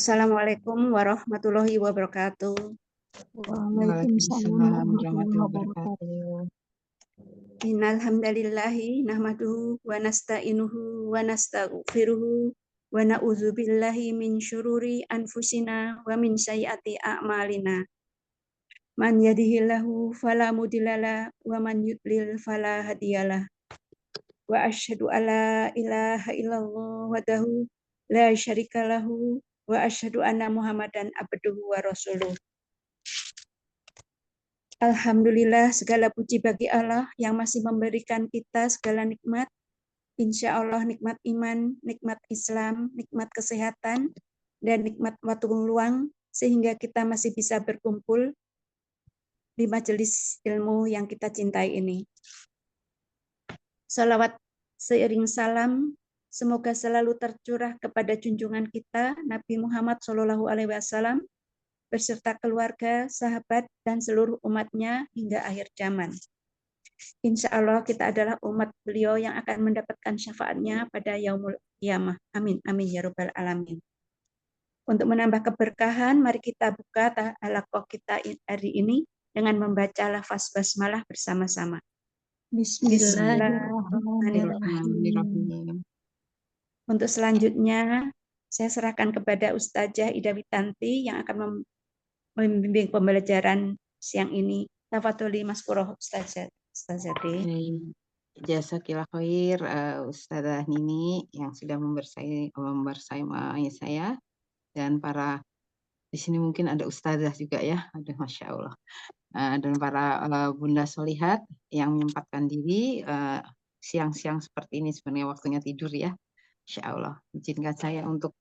Assalamualaikum warahmatullahi wabarakatuh. Waalaikumsalam warahmatullahi wabarakatuh. Innal hamdalillahi nahmaduhu wa nasta'inuhu wa nastaghfiruhu wa na'udzu billahi min syururi anfusina wa min sayyiati a'malina. Man yahdihillahu fala mudhillalah wa man yudlil fala hadiyalah. Wa asyhadu alla ilaha illallah wahdahu la syarika lahu wa asyhadu anna Muhammadan abduhu wa rasuluh. Alhamdulillah, segala puji bagi Allah yang masih memberikan kita segala nikmat. Insya Allah nikmat iman, nikmat Islam, nikmat kesehatan, dan nikmat waktu luang, sehingga kita masih bisa berkumpul di majelis ilmu yang kita cintai ini. Salawat seiring salam, semoga selalu tercurah kepada junjungan kita, Nabi Muhammad SAW, beserta keluarga, sahabat, dan seluruh umatnya hingga akhir zaman. Insya Allah kita adalah umat beliau yang akan mendapatkan syafaatnya pada yaumul qiyamah. Amin, amin ya rabbal alamin. Untuk menambah keberkahan, mari kita buka halaqah kita hari ini dengan membaca lafaz basmalah bersama-sama. Bismillahirrahmanirrahim. Untuk selanjutnya, saya serahkan kepada Ustazah Ida Witanti yang akan membimbing pembelajaran siang ini. Tafadholi Maskurah Ustazah. Jazakillah khair Ustazah Nini yang sudah membersamai saya dan para di sini mungkin ada Ustazah juga ya, ada Masya Allah. Dan para Bunda Solihat yang menyempatkan diri siang-siang seperti ini, sebenarnya waktunya tidur ya, Insya Allah. Izinkan saya untuk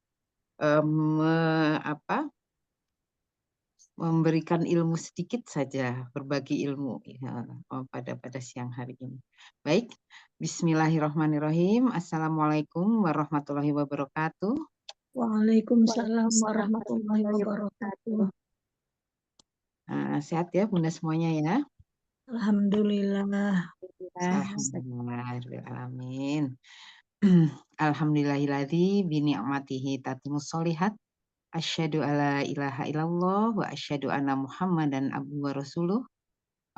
memberikan ilmu sedikit saja, berbagi ilmu ya, pada siang hari ini. Baik, Bismillahirrahmanirrahim. Assalamualaikum warahmatullahi wabarakatuh. Waalaikumsalam warahmatullahi wabarakatuh. Sehat ya Bunda semuanya ya? Alhamdulillah. Alhamdulillahirrahmanirrahim. Alhamdulillahilladzi bini'matihi tatimmus sholihat. Asyhadu alla ilaha illallah wa asyhadu anna Muhammadan abduhu wa rasuluh.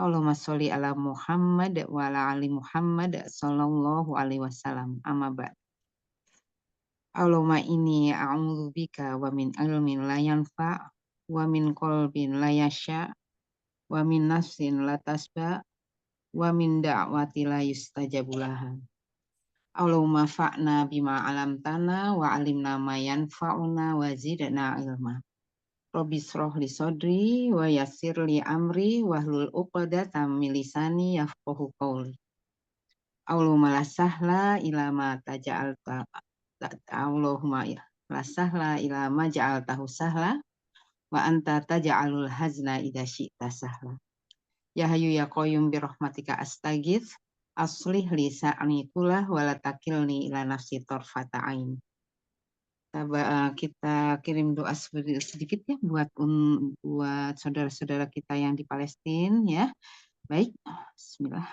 Allahumma sholli ala Muhammad wa ala ali Muhammad sallallahu alaihi wasallam. Amma ba'd. Allahumma inni a'udzubika wa min ilmin la yanfa' wa min qalbin la yasha' wa min nafsin la tasba' wa min da'wati la yustajabu laha. Allahumma fa'na bima alamtana wa alimna ma yanfa'una wa zidna ilma. Rabbi shrah li sadri wa yassir li amri wahlul 'uqdatam min lisani yafqahu qawli. Allahumma la sahla ila ma taja'alta. Allahumma la sahla ila ma ja'altahu sahla wa anta taja'alul hazna idza syi'ta sahla. Ya hayyu ya qayyum bi rahmatika astaghits. Aslih li sa'ni kullah wa la takilni ila nafsi tarfata ain. Kita kirim doa sedikit ya buat saudara-saudara kita yang di Palestina ya. Baik, bismillah.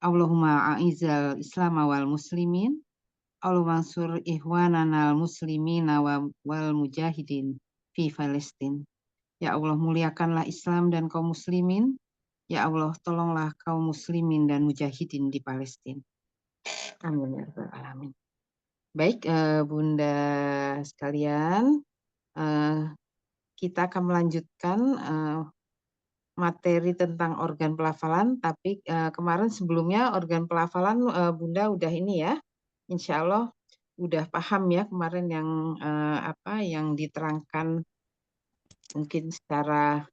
Allahumma a'izal Islam wal muslimin. Allahumma ansur ihwanana al muslimina wal mujahidin fi Palestina. Ya Allah, muliakanlah Islam dan kaum muslimin. Ya Allah, tolonglah kaum muslimin dan mujahidin di Palestina. Amin ya rabbal alamin. Baik, Bunda sekalian, kita akan melanjutkan materi tentang organ pelafalan, tapi kemarin sebelumnya organ pelafalan Bunda udah ini ya, Insya Allah udah paham ya kemarin yang diterangkan mungkin secara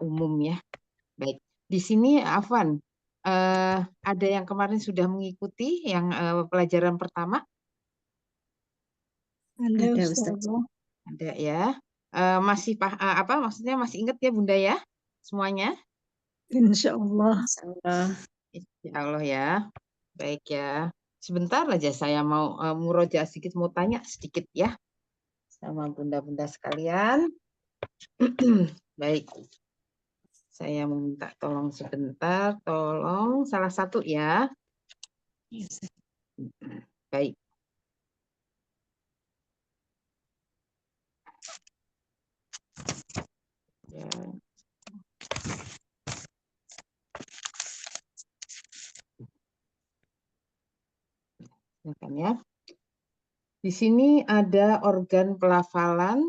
umum ya. Baik, di sini Afwan, ada yang kemarin sudah mengikuti yang pelajaran pertama? Ada Ustaz. Ada ya. Maksudnya masih ingat ya Bunda ya semuanya? Insya Allah. Insya Allah ya. Baik ya. Sebentar aja saya mau murojaah sedikit, mau tanya sedikit ya sama bunda-bunda sekalian. Baik. Saya minta tolong sebentar, tolong salah satu ya. Baik. Silakan ya. Di sini ada organ pelafalan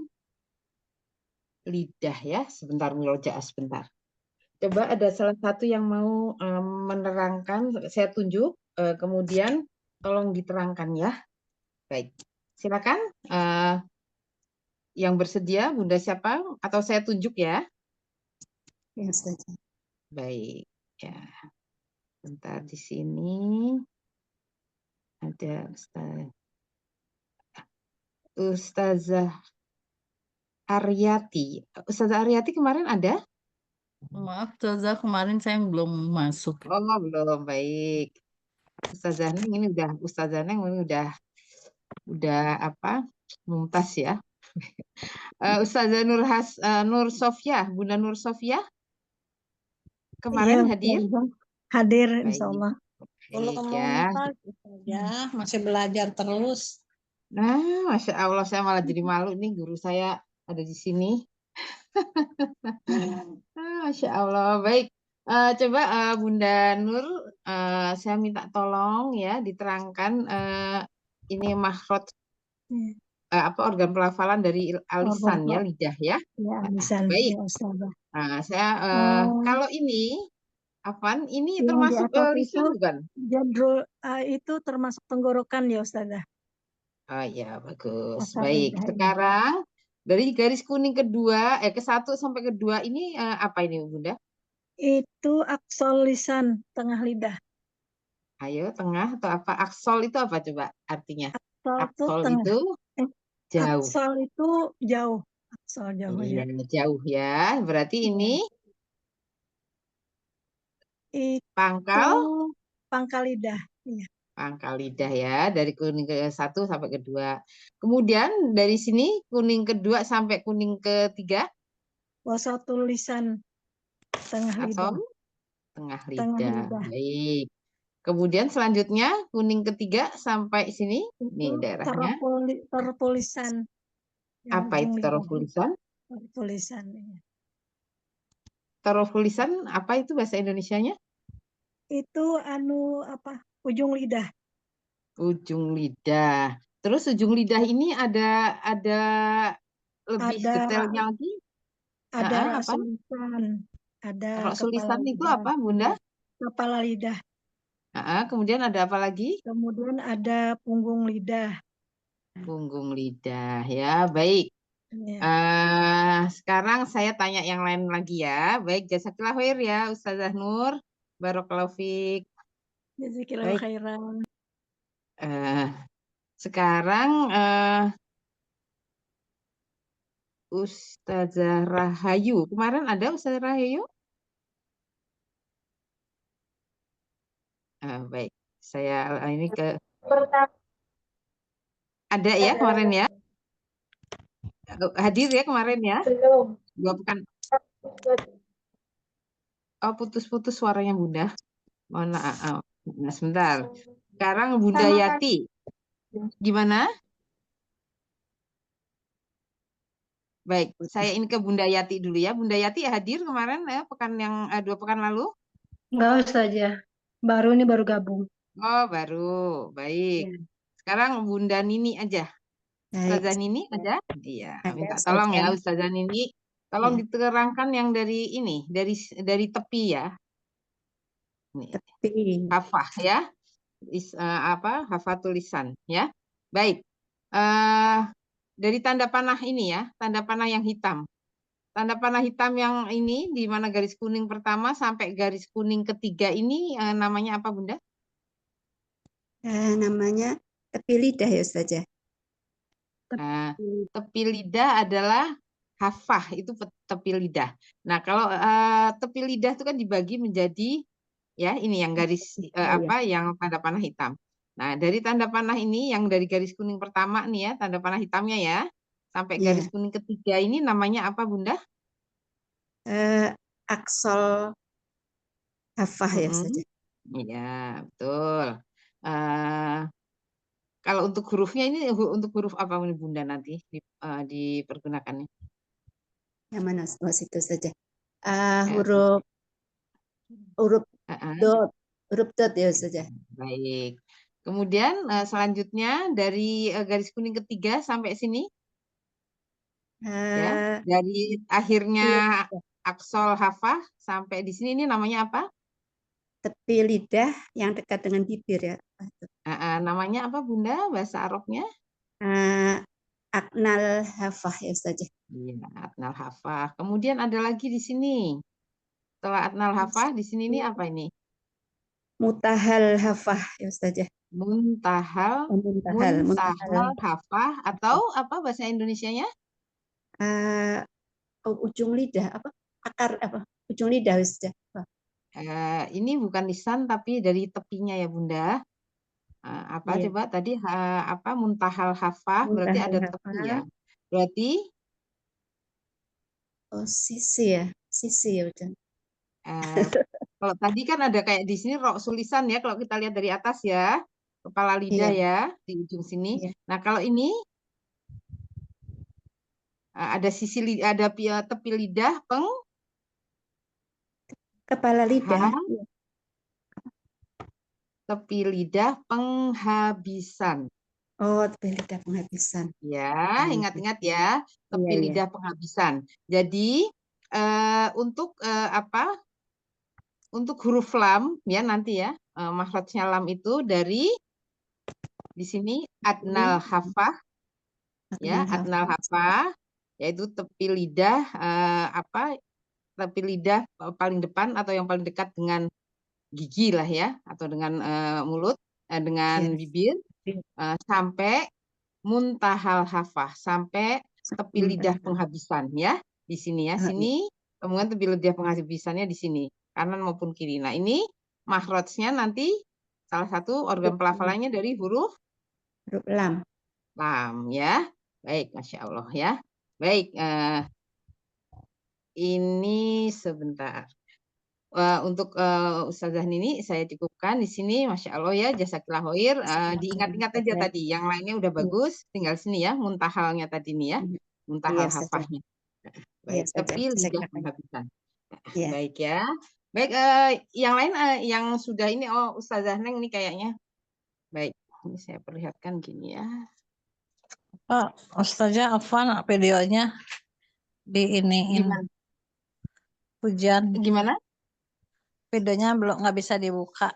lidah ya. Sebentar murojaah sebentar. Coba ada salah satu yang mau menerangkan, saya tunjuk, kemudian tolong diterangkan ya. Baik, silakan. Yang bersedia, Bunda siapa? Atau saya tunjuk ya? Ya, Ustazah. Baik, ya. Bentar di sini ada Ustazah Aryati. Ustazah Aryati kemarin ada? Maaf, Ustazah, kemarin saya belum masuk. Oh, belum. Baik. Ustazah Neng ini udah apa? Mumtaz ya. Ustazah Nur Sofia, Bunda Nur Sofia kemarin Iya, hadir? Ustazah. Hadir, insya Baik. Allah. Baik ya. Ya, masih belajar terus. Nah, Masya Allah, saya malah jadi malu nih guru saya ada di sini. Masya Allah. Baik. Coba Bunda Nur, saya minta tolong ya diterangkan ini makhraj apa organ pelafalan dari alisan ya, lidah ya. Ya, lisan. Baik. Ya, Ustazah. Nah, saya kalau ini Afan, ini Yang di termasuk atas lisan itu bukan? jadrul, itu termasuk tenggorokan ya, Ustazah. Oh ya, bagus. Asal Baik. lidah ini. Sekarang dari garis kuning kedua, ke 1 sampai ke 2 ini apa ini, Bunda? Itu aksol lisan, tengah lidah. Ayo, tengah atau apa? Aksol itu apa coba artinya? Aksol itu Aksol tengah. itu jauh. Aksol itu jauh. Aksol jauh Iya, ya. jauh ya. Berarti ini Itu pangkal pangkal lidah. Iya. pangkal lidah ya, dari kuning ke 1 sampai ke 2. Kemudian dari sini kuning kedua sampai kuning ketiga Wasat lisan, tengah atau lidah. tengah Tengah lidah. lidah. Baik. Kemudian selanjutnya kuning ketiga sampai sini, nih Itu daerahnya. terpulisan. Apa itu tarofulisan? Terpulisan. Iya. Tarofulisan apa itu bahasa Indonesianya? Itu ujung lidah. Ujung lidah. Terus ujung lidah ini ada lebih Ada detailnya lagi? ada Apa? rasulisan, ada kepala Rasulisan itu lidah, apa, Bunda? kepala lidah. Kemudian ada apa lagi? Kemudian ada punggung lidah. Punggung lidah ya, baik. Ya. Sekarang saya tanya yang lain lagi ya. Baik, jazakillah khair ya Ustazah Nur. Barakallahu fiik. Jazakillahu Baik. khairan. Sekarang Ustazah Rahayu. Kemarin ada Ustazah Rahayu? Baik, saya ini ke ada ya kemarin ya, hadir ya kemarin ya. Belum. Bukan. Oh, putus-putus suaranya Bunda. Mohon maaf. Nah, sebentar. Sekarang Bunda Yati. Gimana? Baik, saya ini ke Bunda Yati dulu ya. Bunda Yati hadir kemarin ya, pekan yang 2 pekan lalu? Enggak saja. Baru gabung. Oh, baru. Baik. Ya. Sekarang Bunda Nini aja. Baik. Ustazah Nini aja? Iya, Ada, minta Ustazah. tolong ya Ustazah Nini. Tolong Ya. diterangkan yang dari ini, dari tepi ya. Ini, Tepi. hafah ya. Hafah tulisan ya. Baik. Dari tanda panah ini ya, tanda panah yang hitam. Tanda panah hitam yang ini di mana garis kuning pertama sampai garis kuning ketiga ini namanya apa Bunda? Namanya tepi lidah ya Ustazah. Tepi lidah adalah hafah, itu tepi lidah. Nah, kalau tepi lidah itu kan dibagi menjadi ya ini yang garis yang tanda panah hitam. Nah, dari tanda panah ini yang dari garis kuning pertama nih ya, tanda panah hitamnya ya, sampai garis kuning ketiga ini namanya apa Bunda? Aksol hafah ya Ustazah. Iya, betul. Kalau untuk hurufnya ini untuk huruf apa ini Bunda nanti dipergunakannya? Yang mana? Oh, situ saja. Huruf dot ya Ustazah. Baik. Kemudian selanjutnya dari garis kuning ketiga sampai sini, ya, Eh, dari akhirnya Tepi aksol hafah sampai di sini ini namanya apa? lidah yang dekat dengan bibir ya. Namanya apa Bunda bahasa Arabnya? Eh, Aknal hafah ya saja. Iya, atnal hafah. Kemudian ada lagi di sini. Setelah atnal hafah di sini ini apa ini? Mutahal hafah ya saja. Muntahal, Muntahal muntahal hafah atau apa bahasa Indonesianya? Ujung lidah apa? Akar apa? Ujung lidah ya saja. Ini bukan lisan tapi dari tepinya ya Bunda. Apa Iya. coba tadi apa muntahal hafah berarti Muntahal ada hafah. tepi ya. Berarti Oh, sisi ya. Sisi ya udah. kalau tadi kan ada kayak di sini rok sulisan ya kalau kita lihat dari atas ya. Kepala lidah Iya. ya di ujung sini. Iya. Nah, kalau ini ada sisi ada tepi lidah Kepala lidah. Iya. tepi lidah penghabisan. Oh, tepi lidah penghabisan. Ya, ingat-ingat ya, tepi Iya, iya. lidah penghabisan. Jadi untuk apa? Untuk huruf lam ya nanti ya, makhrajnya lam itu dari di sini adnal hafah ya, adnal hafah yaitu tepi lidah apa? Tepi lidah paling depan atau yang paling dekat dengan gigi lah ya atau dengan mulut dengan Iya. bibir sampai muntahal hafah sampai tepi lidah penghabisan ya di sini ya sini kemudian tepi lidah penghabisannya di sini kanan maupun kiri. Nah ini makhrajnya nanti salah satu organ pelafalannya dari huruf lam. lam ya. Baik, Masya Allah ya. Baik, ini sebentar. Untuk Ustazah Nini saya cukupkan di sini, Masya Allah ya, jasakillah khair. Diingat-ingat aja tadi, yang lainnya udah bagus, tinggal sini ya, muntahalnya tadi nih ya, muntahal Iya saja. hafahnya. Iya Baik, saja. tepi Saya lidah kira. penghabisan. Iya. Baik ya. Baik, yang lain yang sudah ini, oh Ustazah Neng ini kayaknya. Baik, ini saya perlihatkan gini ya. Oh, Ustazah Afwan videonya diiniin Gimana? hujan. Gimana? Videonya belum nggak bisa dibuka.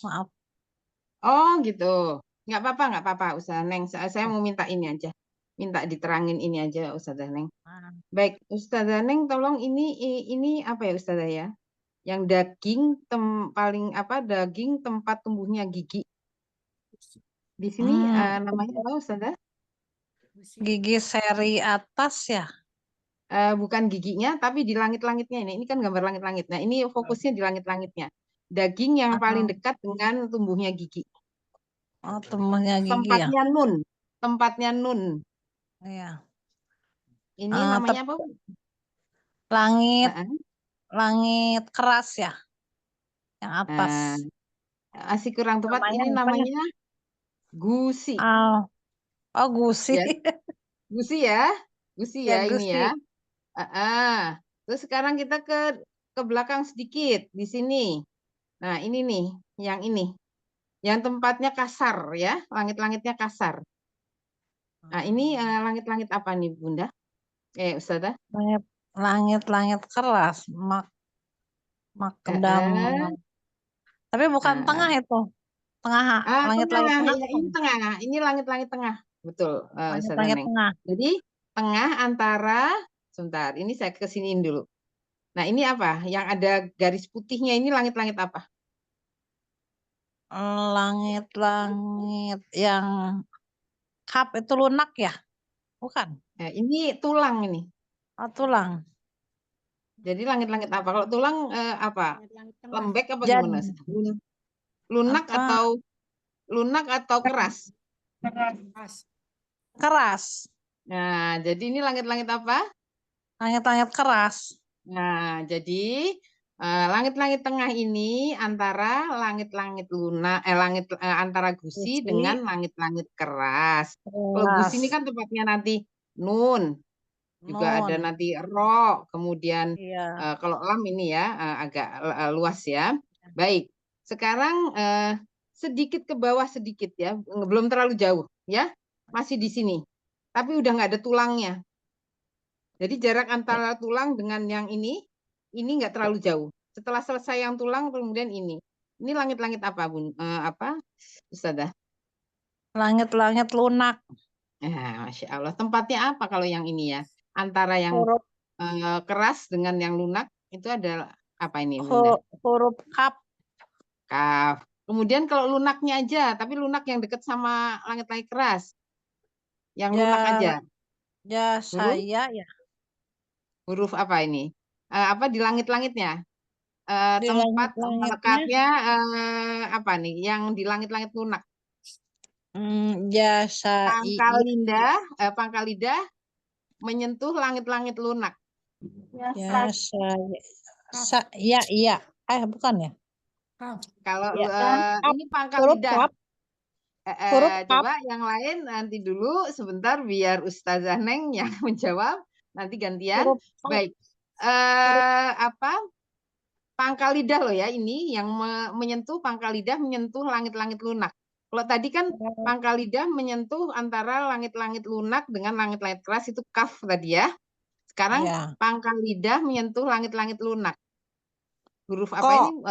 Maaf. Oh gitu. Nggak apa-apa Ustazah Neng. Saya mau minta ini aja. Minta diterangin ini aja Ustazah Neng. Baik, Ustazah Neng tolong ini apa ya Ustazah ya? Yang daging paling apa daging tempat tumbuhnya gigi. Di sini namanya apa Ustazah? Gigi seri atas ya. Bukan giginya tapi di langit-langitnya ini. Ini kan gambar langit-langit. Nah, ini fokusnya di langit-langitnya. Daging yang paling dekat dengan tumbuhnya gigi. Oh, tumbuhnya gigi ya. Tempatnya nun. Tempatnya nun. Iya. Ini namanya apa? Langit, langit keras ya, yang atas. Masih kurang tepat. Namanya Ini apa ya? namanya gusi. Oh, gusi. Ya, gusi ya, gusi Ya, ya ini gusi. ya. Terus sekarang kita ke belakang sedikit di sini. Nah ini nih, yang tempatnya kasar ya, langit-langitnya kasar. Nah ini langit-langit apa nih Bunda? Ustazah? Langit keras, makdam. Tapi bukan tengah itu, langit-langit tengah. Ya, ini tengah, ini langit-langit tengah, betul, Ustazah Langit Neng. tengah. Jadi tengah antara, sebentar, ini saya kesiniin dulu. Nah ini apa? Yang ada garis putihnya ini langit-langit apa? Langit-langit yang kap itu lunak ya? Bukan? Ini tulang ini. Oh, tulang. Jadi langit-langit apa? Kalau tulang apa? Lembek apa Jadi, gimana? Lunak apa? atau keras? Keras. Nah, jadi ini langit-langit apa? Langit-langit keras. Nah, jadi langit-langit tengah ini antara langit-langit lunak, antara gusi dengan langit-langit keras. Kalau gusi ini kan tempatnya nanti nun, juga ada nanti ro, kemudian kalau lam ini ya agak luas ya. Baik, sekarang sedikit ke bawah sedikit ya, belum terlalu jauh ya, masih di sini. Tapi udah nggak ada tulangnya. Jadi jarak antara tulang dengan yang ini nggak terlalu jauh. Setelah selesai yang tulang, kemudian ini. Ini langit-langit apa, Bun? Apa, Ustazah? Langit-langit lunak. Masya Allah. Tempatnya apa kalau yang ini ya? Antara yang Huruf keras dengan yang lunak, itu ada apa ini, Bunda? huruf kaf. Kaf. Kemudian kalau lunaknya aja, tapi lunak yang dekat sama langit-langit keras. Yang lunak aja. Ya saya ya. Huruf apa ini? Apa di langit-langitnya? Di Tempat langit-langitnya melekatnya apa nih? Yang di langit-langit lunak. ya Pangkal lidah menyentuh langit-langit lunak. ya saya iya. Bukan ya? Kalau Ya. ini pangkal Huruf lidah. kaf. Huruf kaf. Coba yang lain nanti dulu sebentar biar Ustazah Neng yang menjawab. Nanti gantian. Huruf kaf. Baik. Apa? Pangkal lidah loh ya, ini yang menyentuh pangkal lidah menyentuh langit-langit lunak. Kalau tadi kan pangkal lidah menyentuh antara langit-langit lunak dengan langit-langit keras, itu kaf tadi ya. Sekarang Ya. pangkal lidah menyentuh langit-langit lunak. Huruf apa ini?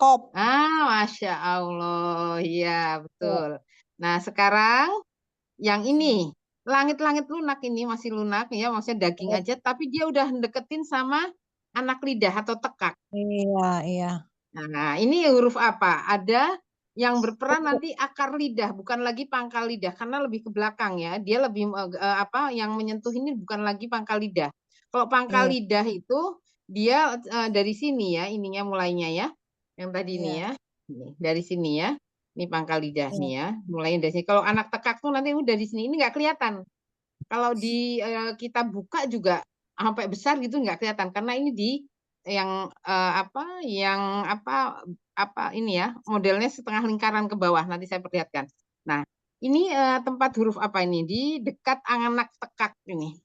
Kop. Masya Allah, iya betul. Nah sekarang yang ini langit-langit lunak, ini masih lunak ya, maksudnya daging aja, tapi dia udah deketin sama anak lidah atau tekak. Iya. Nah, ini huruf apa? Ada yang berperan nanti akar lidah, bukan lagi pangkal lidah, karena lebih ke belakang ya. Dia lebih apa? Yang menyentuh ini bukan lagi pangkal lidah. Kalau pangkal lidah itu dia dari sini ya, ininya mulainya ya. Yang tadi ini ya. Ini, dari sini ya. Ini pangkal lidah nih ya. Mulainya dari sini. Kalau anak tekak tuh nanti udah di sini. Ini nggak kelihatan. Kalau di kita buka juga sampai besar gitu nggak kelihatan, karena ini di yang apa ini ya, modelnya setengah lingkaran ke bawah, nanti saya perlihatkan. Nah ini tempat huruf apa ini, di dekat anak tekak ini.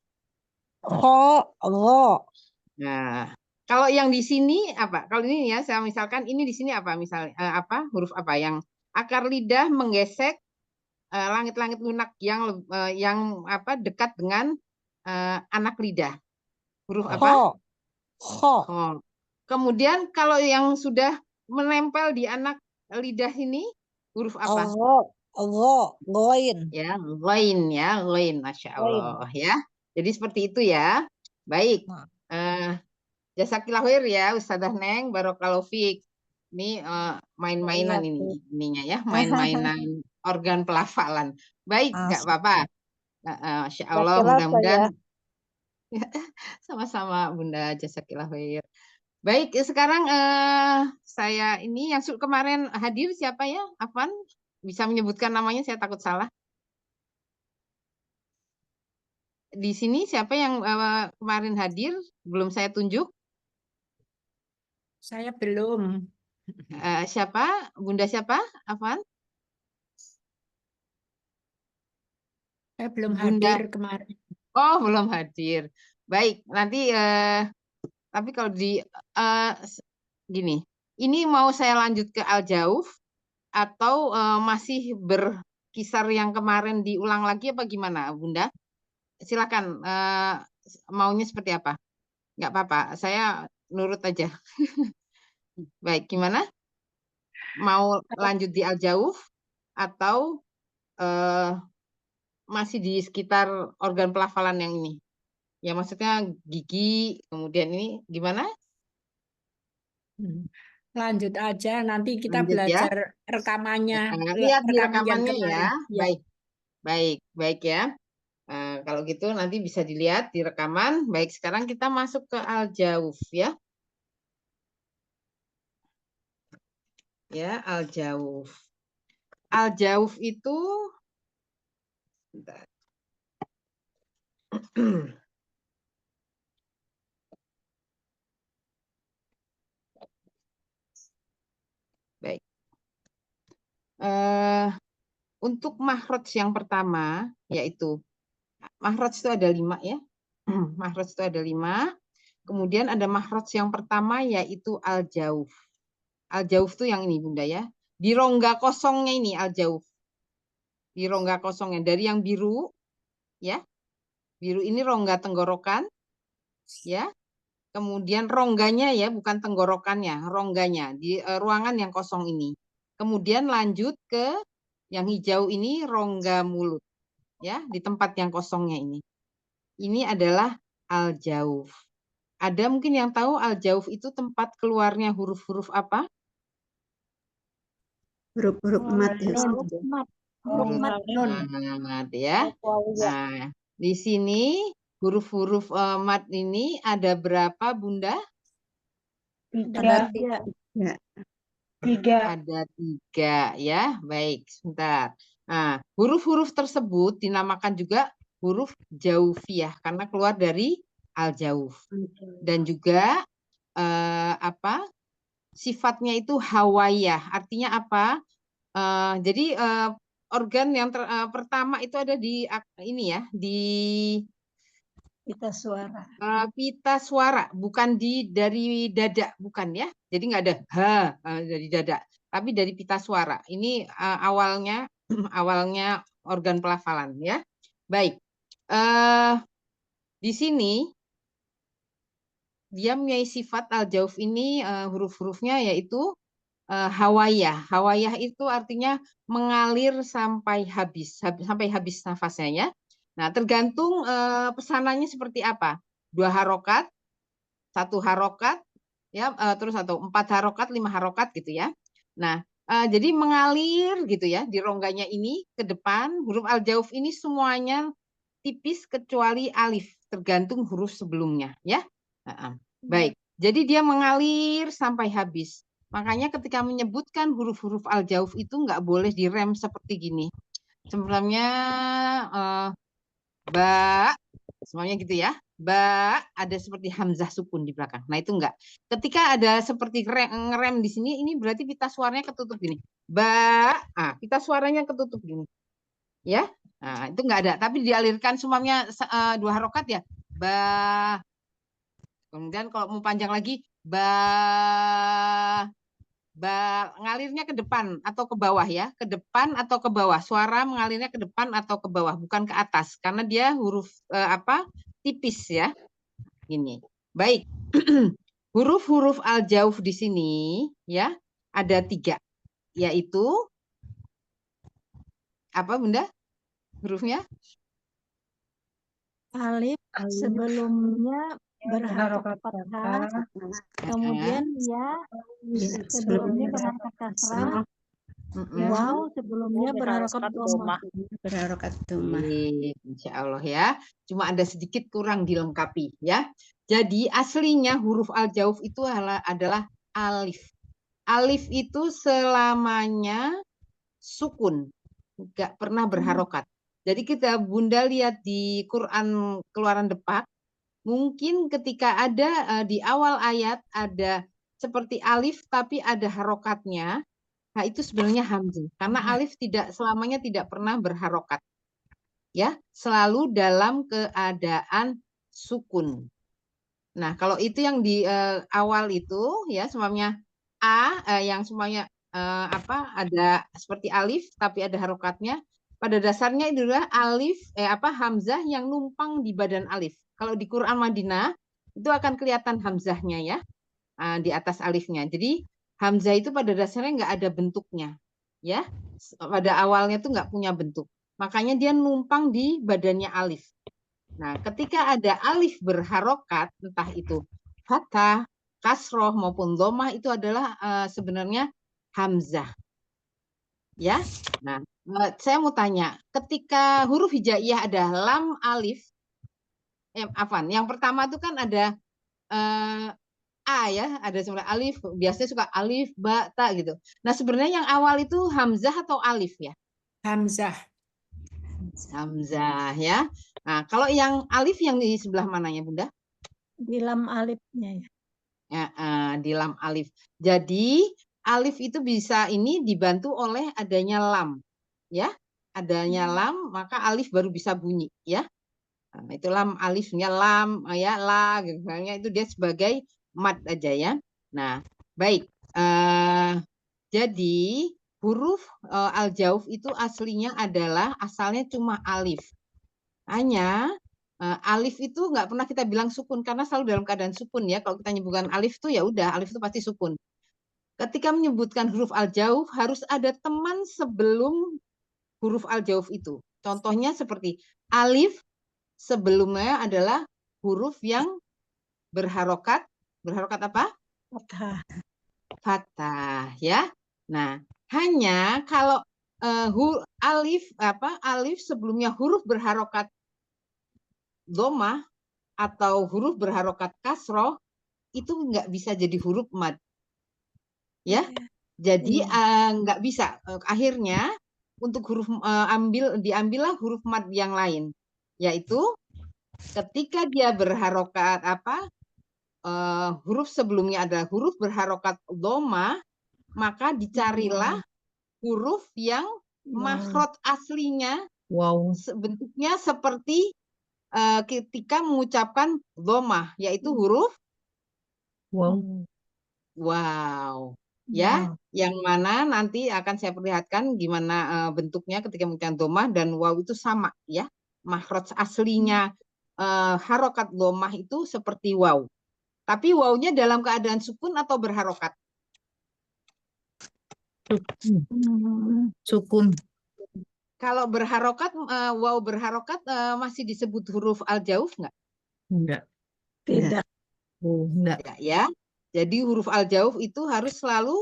Nah kalau yang di sini apa, kalau ini ya saya misalkan ini di sini apa, misalnya apa huruf apa yang akar lidah menggesek langit-langit lunak yang apa dekat dengan anak lidah, huruf apa? Kemudian kalau yang sudah menempel di anak lidah ini, huruf apa? Goin. Ya, goin ya, goin, Masya Allah ya. Jadi seperti itu ya. Baik. Jazakillah khair ya Ustazah Neng, Barakallahu Fik. Ini main-mainan ininya ya, main-mainan organ pelafalan. Baik, nggak apa-apa. Masya Allah, mudah-mudahan sama-sama Bunda, jazakillah khair. Baik, sekarang saya ini yang kemarin hadir siapa ya? Afwan, bisa menyebutkan namanya, saya takut salah. Di sini siapa yang kemarin hadir? Belum saya tunjuk. Saya belum. Siapa? Bunda siapa? Afwan? Saya belum Bunda. hadir kemarin. Oh, belum hadir. Baik, nanti tapi kalau di gini, ini mau saya lanjut ke Al-Jauf atau masih berkisar yang kemarin diulang lagi apa gimana, Bunda? Silakan, maunya seperti apa? Nggak apa-apa, saya nurut aja. Baik, gimana? Mau lanjut di Al-Jauf atau masih di sekitar organ pelafalan yang ini? Ya maksudnya gigi, kemudian ini gimana? Lanjut aja, nanti kita Lanjut, belajar ya. rekamannya. Lihat di rekaman yang rekamannya ya. kemarin. Baik ya. Kalau gitu nanti bisa dilihat di rekaman. Baik, sekarang kita masuk ke Al-Jauf ya. Ya, Al-Jauf. Al-Jauf itu bentar. Baik. Untuk makhraj yang pertama, yaitu makhraj itu ada 5 ya. Makhraj itu ada 5. Kemudian ada makhraj yang pertama yaitu Al-Jauf. Al-Jauf itu yang ini Bunda ya. di rongga kosongnya ini al-jauf. Di rongga kosongnya dari yang biru, ya. Biru ini rongga tenggorokan, ya. Kemudian rongganya ya, bukan tenggorokannya, rongganya di ruangan yang kosong ini. Kemudian lanjut ke yang hijau ini rongga mulut, ya, di tempat yang kosongnya ini. Ini adalah al-jauf. Ada mungkin yang tahu al-jauf itu tempat keluarnya huruf-huruf apa? Huruf-huruf mat ya, Ustaz. Huruf mat. Mat, ya. Nah, di sini huruf-huruf mat ini ada berapa, Bunda? Tiga. Ya. Tiga. Ada 3, ya. Baik, sebentar. Nah, huruf-huruf tersebut dinamakan juga huruf jaufiyah karena keluar dari al-jauf. Dan juga sifatnya itu hawayah. Artinya apa? Jadi organ yang pertama itu ada di ini ya, di Pita suara. pita suara, bukan dari dada, bukan ya. Jadi nggak ada dari dada, tapi dari pita suara. Ini awalnya awalnya organ pelafalan ya. Baik, di sini dia mempunyai sifat al-jauf ini huruf-hurufnya yaitu hawayah. Hawayah itu artinya mengalir sampai habis nafasnya ya. Nah, tergantung pesanannya seperti apa. 2 harokat, 1 harokat, ya, terus atau 4 harokat, 5 harokat gitu ya. Nah, jadi mengalir gitu ya di rongganya ini ke depan. Huruf al-jauf ini semuanya tipis kecuali alif, tergantung huruf sebelumnya ya. Baik, jadi dia mengalir sampai habis. Makanya ketika menyebutkan huruf-huruf al-jauf itu nggak boleh direm seperti gini. Sebelumnya ba, semuanya gitu ya. Ba, ada seperti hamzah sukun di belakang. Nah, itu enggak. Ketika ada seperti ngerem di sini, ini berarti pita suaranya ketutup gini. Ba, pita suaranya ketutup gini. Ya. Nah, itu enggak ada, tapi dialirkan semuanya 2 harokat ya. Ba. Kemudian kalau mau panjang lagi, ba, ngalirnya ke depan atau ke bawah ya, ke depan atau ke bawah. Suara mengalirnya ke depan atau ke bawah, bukan ke atas, karena dia huruf tipis ya. Ini. Baik. Huruf-huruf al-jauf di sini ya ada 3, yaitu apa, Bunda? Hurufnya? Alif sebelumnya berharokat fathah, kemudian ya sebelumnya berharokat kasrah, waw sebelumnya berharokat dhammah. Berharokat dhammah. Insya Allah ya. Cuma ada sedikit kurang dilengkapi ya. Jadi aslinya huruf al-jauf itu adalah alif. Alif itu selamanya sukun, nggak pernah berharokat. Jadi kita Bunda lihat di Quran Keluaran Depak, mungkin ketika ada di awal ayat ada seperti alif tapi ada harokatnya, nah itu sebenarnya hamzah. Karena alif tidak selamanya tidak pernah berharokat. Ya, selalu dalam keadaan sukun. Nah, kalau itu yang di awal itu ya semuanya yang semuanya ada seperti alif tapi ada harokatnya. Pada dasarnya itu adalah alif hamzah yang numpang di badan alif. Kalau di Quran Madinah itu akan kelihatan hamzahnya ya di atas alifnya. Jadi hamzah itu pada dasarnya nggak ada bentuknya ya. Pada awalnya tuh nggak punya bentuk. Makanya dia numpang di badannya alif. Nah, ketika ada alif berharokat, entah itu fathah, kasroh maupun dhammah itu adalah sebenarnya hamzah. Ya. Nah, saya mau tanya, ketika huruf hijaiyah ada lam alif, yang pertama itu kan ada ya, ada sebenarnya alif, biasanya suka alif, ba, ta gitu. Nah, sebenarnya yang awal itu hamzah atau alif ya? Hamzah. Hamzah ya. Nah, kalau yang alif yang di sebelah mananya, Bunda? Di lam alifnya ya. Di lam alif. Jadi alif itu bisa ini dibantu oleh adanya lam, ya. Adanya lam, maka alif baru bisa bunyi, ya. Nah, itu lam alifnya lam, ya la, misalnya itu dia sebagai mad aja ya. Nah, baik. Jadi huruf al-jauf itu aslinya adalah asalnya cuma alif. Hanya alif itu nggak pernah kita bilang sukun karena selalu dalam keadaan sukun ya. Kalau kita menyebutkan alif itu ya udah alif itu pasti sukun. Ketika menyebutkan huruf al-jauf harus ada teman sebelum huruf al-jauf itu. Contohnya seperti alif sebelumnya adalah huruf yang berharokat apa? Fathah. Fathah ya. Nah, hanya kalau alif sebelumnya huruf berharokat dhammah atau huruf berharokat kasroh itu nggak bisa jadi huruf mad. Ya. Jadi nggak bisa. Akhirnya untuk huruf diambillah huruf mad yang lain, yaitu ketika dia berharokat huruf sebelumnya adalah huruf berharokat dhammah, maka dicarilah huruf yang makhraj aslinya bentuknya seperti ketika mengucapkan dhammah, yaitu huruf wow. Ya, yang mana nanti akan saya perlihatkan gimana bentuknya ketika mengucapkan dhammah dan waw itu sama ya. Makhraj aslinya harokat dhammah itu seperti waw. Tapi wawnya dalam keadaan sukun atau berharokat? Sukun. Kalau berharokat, waw berharokat masih disebut huruf al-jauf nggak? Enggak. Tidak. Enggak. Ya. Jadi huruf al-jauf itu harus selalu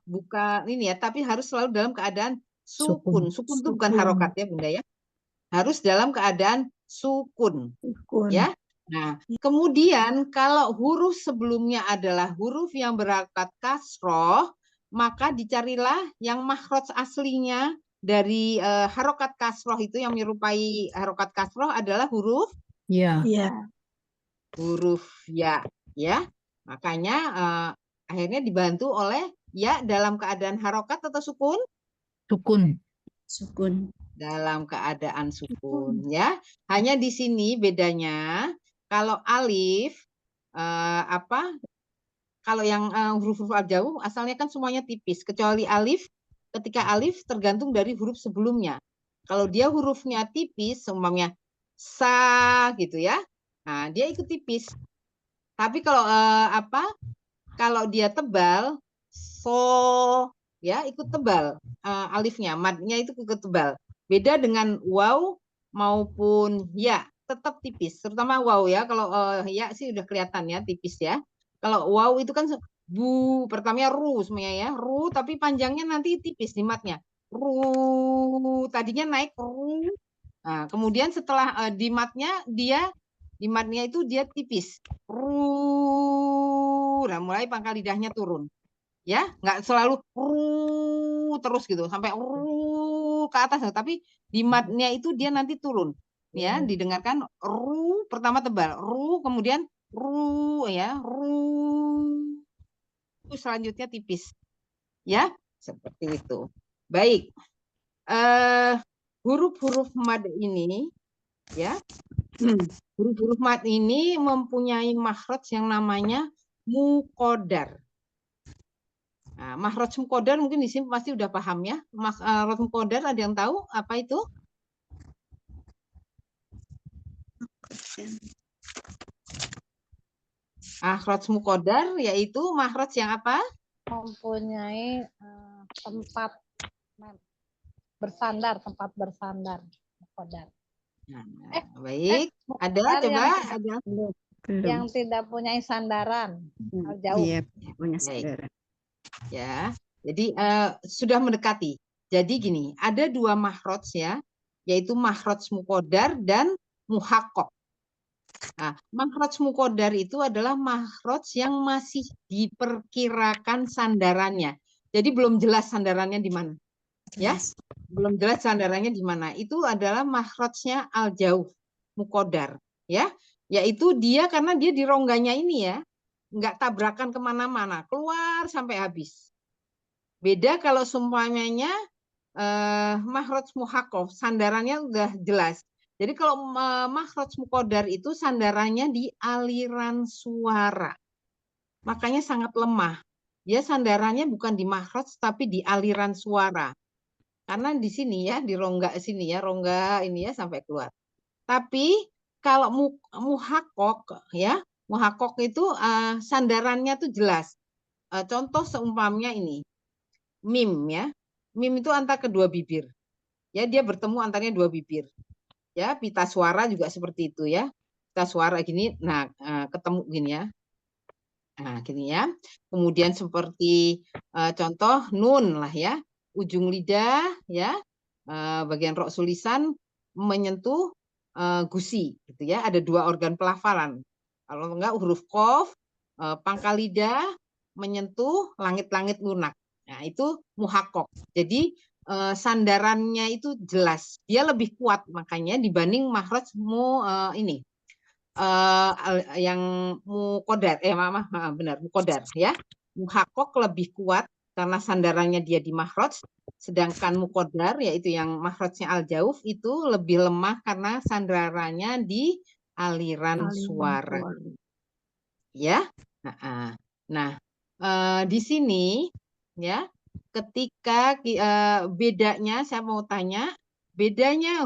bukan ini ya, tapi harus selalu dalam keadaan sukun. Sukun itu bukan harokat ya Bunda ya. Harus dalam keadaan sukun. Ya. Nah, kemudian kalau huruf sebelumnya adalah huruf yang berharokat kasroh, maka dicarilah yang makhraj aslinya dari harokat kasroh itu yang menyerupai harokat kasroh adalah huruf ya. Huruf ya. Makanya akhirnya dibantu oleh ya dalam keadaan harokat atau sukun? Sukun. Dalam keadaan sukun ya. Hanya di sini bedanya kalau alif kalau yang huruf-huruf al-jauf asalnya kan semuanya tipis kecuali alif. Ketika alif tergantung dari huruf sebelumnya. Kalau dia hurufnya tipis umpamanya sa gitu ya. Nah, dia ikut tipis. Tapi kalau kalau dia tebal, so ya ikut tebal alifnya, madnya itu ikut tebal. Beda dengan waw maupun ya, tetap tipis. Terutama waw ya, kalau ya sih udah kelihatan ya tipis ya. Kalau waw itu kan bu, pertamanya ru semuanya ya, ru tapi panjangnya nanti tipis di matnya. Ru tadinya naik ru. Nah, kemudian setelah di matnya itu dia tipis. Nah, mulai pangkal lidahnya turun. Ya, nggak selalu terus gitu sampai ke atas, tapi di matnya itu dia nanti turun. Ya, didengarkan pertama tebal, kemudian ya, selanjutnya tipis. Ya, seperti itu. Baik. Huruf-huruf mad ini ya. Huruf-huruf mad ini mempunyai makhraj yang namanya muqaddar. Nah, makhraj muqaddar mungkin di sini pasti udah paham ya. Makhraj muqaddar ada yang tahu apa itu? Makhraj muqaddar yaitu makhraj yang apa? Mempunyai tempat bersandar. Muqaddar. Nah, baik. Ada coba ada yang tidak punya sandaran jauh. Iya, punya sandaran. Ya, jadi sudah mendekati. Jadi gini, ada dua makhraj ya, yaitu makhraj muqaddar dan muhaqqaq. Nah, makhraj muqaddar itu adalah makhraj yang masih diperkirakan sandarannya. Jadi belum jelas sandarannya di mana. Ya, belum jelas sandarannya di mana. Itu adalah makhrajnya al-jauf muqaddar, ya, yaitu dia karena dia di rongganya ini ya, nggak tabrakan kemana-mana, keluar sampai habis. Beda kalau seumpamanya makhraj muhaqqaq, sandarannya udah jelas. Jadi kalau makhraj muqaddar itu sandarannya di aliran suara, makanya sangat lemah. dia sandarannya bukan di makhraj tapi di aliran suara. Karena di sini ya, di rongga sini ya, rongga ini ya sampai keluar. Tapi kalau muhakkok ya, muhakkok itu sandarannya tuh jelas. Contoh seumpamanya ini, mim ya. Mim itu antara kedua bibir. Ya, dia bertemu antaranya dua bibir. Ya, pita suara juga seperti itu ya. Pita suara gini, nah ketemu gini ya. Nah, gini ya. Kemudian seperti contoh nun lah ya. Ujung lidah ya. Bagian roksul lisan menyentuh gusi gitu ya. Ada dua organ pelafalan. Kalau enggak huruf qaf, pangkal lidah menyentuh langit-langit lunak. Nah, itu muhakkok. Jadi sandarannya itu jelas. Dia lebih kuat makanya dibanding makhraj ini yang mukodar, benar mukodar ya. Muhakkok lebih kuat karena sandarannya dia di makhraj, sedangkan mukodar yaitu yang makhrajnya al-jauf itu lebih lemah karena sandarannya di aliran suara. Ya, nah di sini ya, ketika bedanya saya mau tanya, bedanya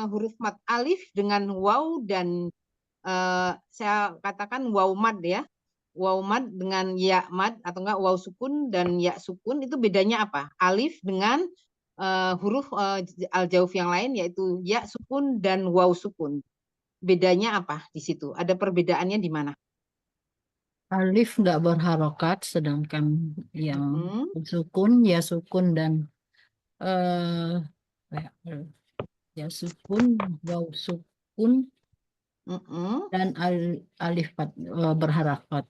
huruf mad alif dengan waw dan saya katakan waw mad ya. Waw mad dengan ya mad atau enggak waw sukun dan ya sukun itu bedanya apa? Alif dengan huruf al-jauf yang lain yaitu ya sukun dan waw sukun. Bedanya apa di situ? Ada perbedaannya di mana? Alif nggak berharokat, sedangkan yang sukun, ya sukun dan ya sukun, waw sukun, dan alif berharakat.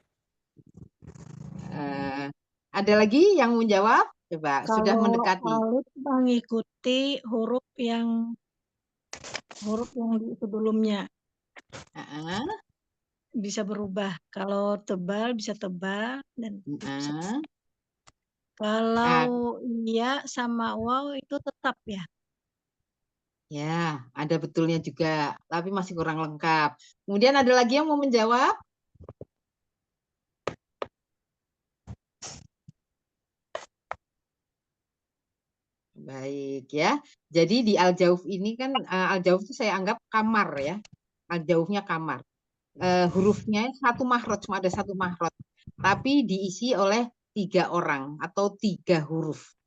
Ada lagi yang menjawab? Coba, sudah Kalau mendekati. alif mengikuti huruf yang sebelumnya bisa berubah. Kalau tebal bisa tebal dan kalau ya sama waw itu tetap ya. Ya, ada betulnya juga, tapi masih kurang lengkap. Kemudian ada lagi yang mau menjawab? Baik ya. Jadi di al-jauf ini kan al-jauf itu saya anggap kamar ya. Al-jaufnya kamar. Hurufnya satu makhraj, cuma ada satu makhraj. Tapi diisi oleh 3 orang atau 3 huruf.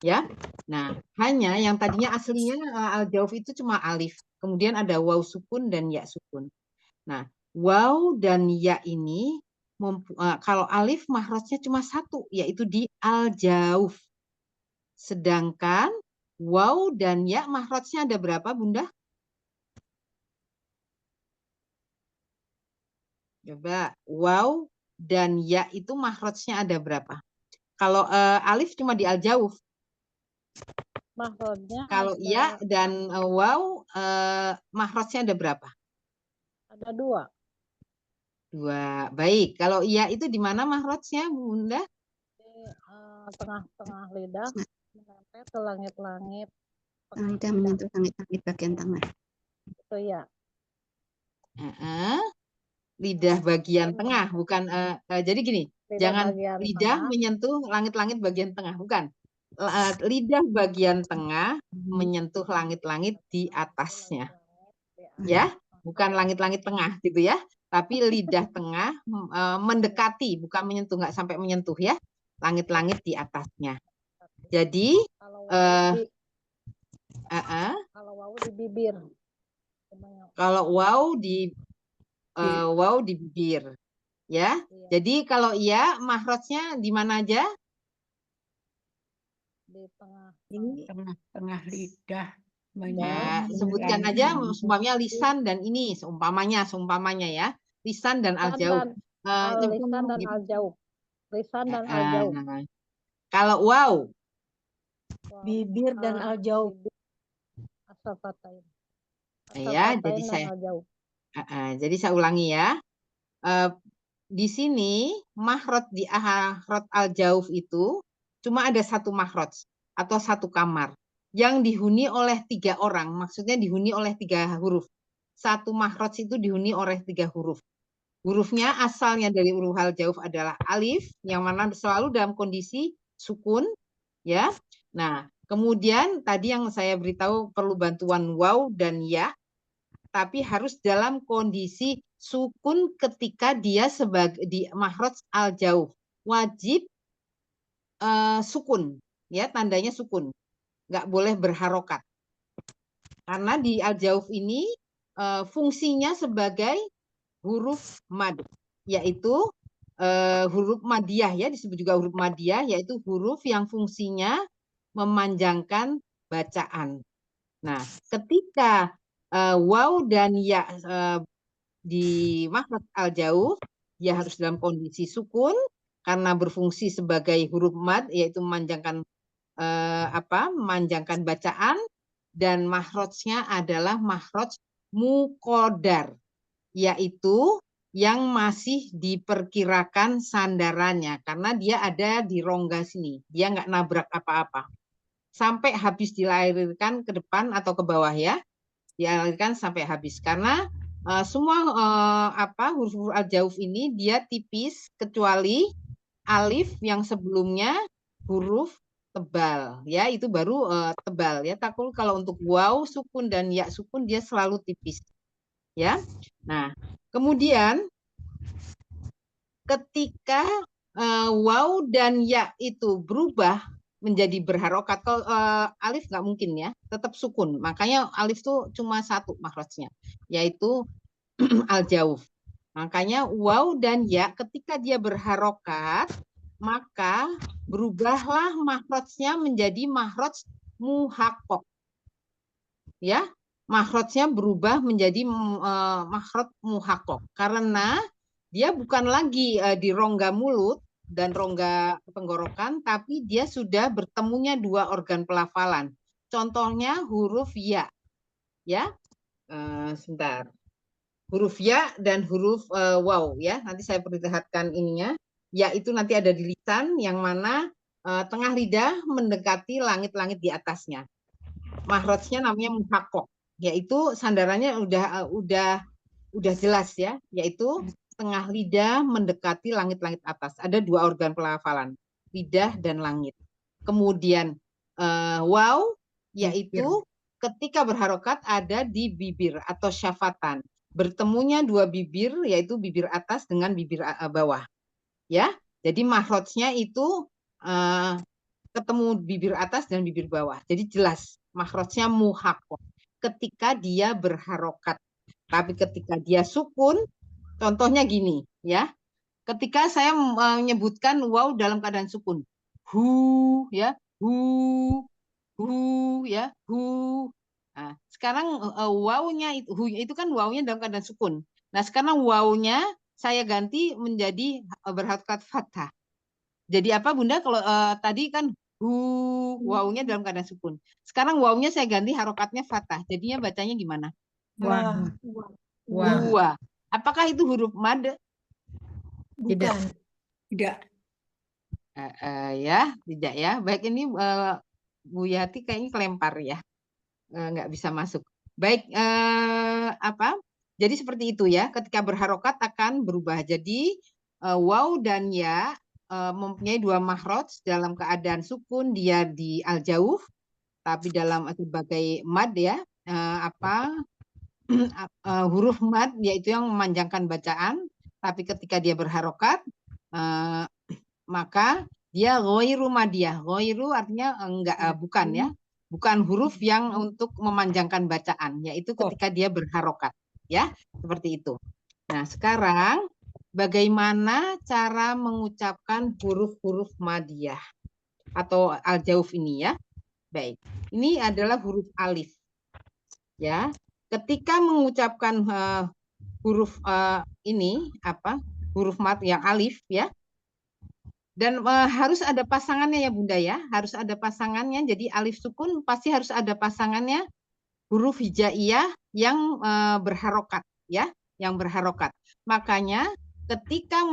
Ya. Nah, hanya yang tadinya aslinya al-jauf itu cuma alif. Kemudian ada waw sukun dan ya sukun. Nah, waw dan ya ini kalau alif makhrajnya cuma satu, yaitu di al-jauf. Sedangkan waw dan ya makhrajnya ada berapa, Bunda? Coba, waw dan ya itu makhrajnya ada berapa? Kalau alif cuma di al-jauf. Makhrajnya Kalau ya dan waw makhrajnya ada berapa? ada 2. 2. Baik. Kalau ya itu di mana makhrajnya, Bunda? Di tengah-tengah lidah menempel ke langit-langit. Lidah menyentuh langit-langit bagian tengah. Itu ya. Lidah bagian tengah, bukan. Jadi gini, jangan lidah tengah menyentuh langit-langit bagian tengah, bukan. Lidah bagian tengah menyentuh langit-langit di atasnya, ya, bukan langit-langit tengah gitu ya. Tapi lidah tengah mendekati, bukan menyentuh, nggak sampai menyentuh ya, langit-langit di atasnya. Jadi kalau waw di bibir. Kalau waw di bibir, ya. Jadi kalau iya makhrajnya di mana aja? Di tengah. Ini tengah lidah. Ya, sebutkan aja seumpamanya lisan dan ini seumpamanya ya, lisan dan al-jauf. Lisan dan al-jauf. Lisan dan al-jauf. Kalau waw? Bibir dan al-jauf. Asafatain. Ya, jadi saya ulangi ya. Di sini makhraj di makhraj al-jauf itu cuma ada satu makhraj atau satu kamar yang dihuni oleh 3 orang. Maksudnya dihuni oleh 3 huruf. Satu makhraj itu dihuni oleh 3 huruf. Hurufnya asalnya dari huruf al jauf adalah alif, yang mana selalu dalam kondisi sukun, ya. Nah, kemudian tadi yang saya beritahu perlu bantuan waw dan ya, tapi harus dalam kondisi sukun ketika dia sebagai di makhraj al jauf. Wajib sukun, ya, tandanya sukun. Nggak boleh berharokat. Karena di al jauf ini fungsinya sebagai huruf mad, yaitu huruf madiyah, ya, disebut juga huruf madiyah, yaitu huruf yang fungsinya memanjangkan bacaan. Nah, ketika waw dan ya di makhraj al jauf, dia harus dalam kondisi sukun karena berfungsi sebagai huruf mad, yaitu memanjangkan memanjangkan bacaan, dan makhrajnya adalah makhraj muqaddar, yaitu yang masih diperkirakan sandarannya karena dia ada di rongga sini, dia nggak nabrak apa-apa sampai habis dilahirkan ke depan atau ke bawah, ya, dilahirkan sampai habis karena semua huruf-huruf al jauf ini dia tipis kecuali alif yang sebelumnya huruf tebal, ya, itu baru tebal, ya. Takul kalau untuk waw sukun dan ya sukun dia selalu tipis, ya. Nah, kemudian ketika waw dan ya itu berubah menjadi berharokat, kalau alif nggak mungkin, ya, tetap sukun. Makanya alif tuh cuma satu makhrajnya, yaitu al jauf. Makanya waw dan ya ketika dia berharokat, maka berubahlah makhrajnya menjadi makhraj muhaqqaq, ya. Makhrajnya berubah menjadi makhraj muhaqqaq karena dia bukan lagi di rongga mulut dan rongga tenggorokan, tapi dia sudah bertemunya dua organ pelafalan. Contohnya huruf ya, ya. Sebentar. Huruf ya dan huruf waw, ya. Nanti saya perlihatkan ininya. Ya itu nanti ada di lisan yang mana tengah lidah mendekati langit-langit di atasnya. Makhrajnya namanya muhaqqaq, yaitu sandarannya udah jelas, ya, yaitu tengah lidah mendekati langit-langit atas. Ada dua organ pelafalan, lidah dan langit. Kemudian waw, yaitu ketika berharokat ada di bibir atau syafatan. Bertemunya dua bibir, yaitu bibir atas dengan bibir bawah, ya. Jadi makhrajnya itu ketemu bibir atas dan bibir bawah. Jadi jelas makhrajnya muhaqqaq ketika dia berharokat. Tapi ketika dia sukun, contohnya gini, ya. Ketika saya menyebutkan waw dalam keadaan sukun, hu, ya, hu, ya, hu. Nah, sekarang wawnya itu kan wawnya dalam keadaan sukun. Nah, sekarang wawnya saya ganti menjadi berharokat fathah. Jadi apa, Bunda? Kalau tadi kan wawnya dalam keadaan sukun. Sekarang wawnya saya ganti harokatnya fathah. Jadinya bacanya gimana? Wah. Dua. Apakah itu huruf mad? Bukan. Tidak. Ya, tidak, ya. Baik, ini Bu Yati kayaknya kelempar, ya. Nggak bisa masuk. Baik, jadi seperti itu, ya. Ketika berharokat akan berubah. Jadi waw dan ya mempunyai dua makhraj. Dalam keadaan sukun dia di al jauf, tapi dalam sebagai mad, ya, huruf mad yaitu yang memanjangkan bacaan. Tapi ketika dia berharokat maka dia ghairu madiyah. Ghairu artinya enggak, bukan, ya. Bukan huruf yang untuk memanjangkan bacaan, yaitu ketika dia berharokat, ya, seperti itu. Nah, sekarang bagaimana cara mengucapkan huruf-huruf madiyah atau al jauf ini, ya? Baik, ini adalah huruf alif, ya. Ketika mengucapkan huruf ini huruf mad yang alif, ya. Dan harus ada pasangannya, ya, Bunda, ya. Harus ada pasangannya. Jadi alif sukun pasti harus ada pasangannya huruf hijaiyah yang berharokat, ya, yang berharokat. Makanya ketika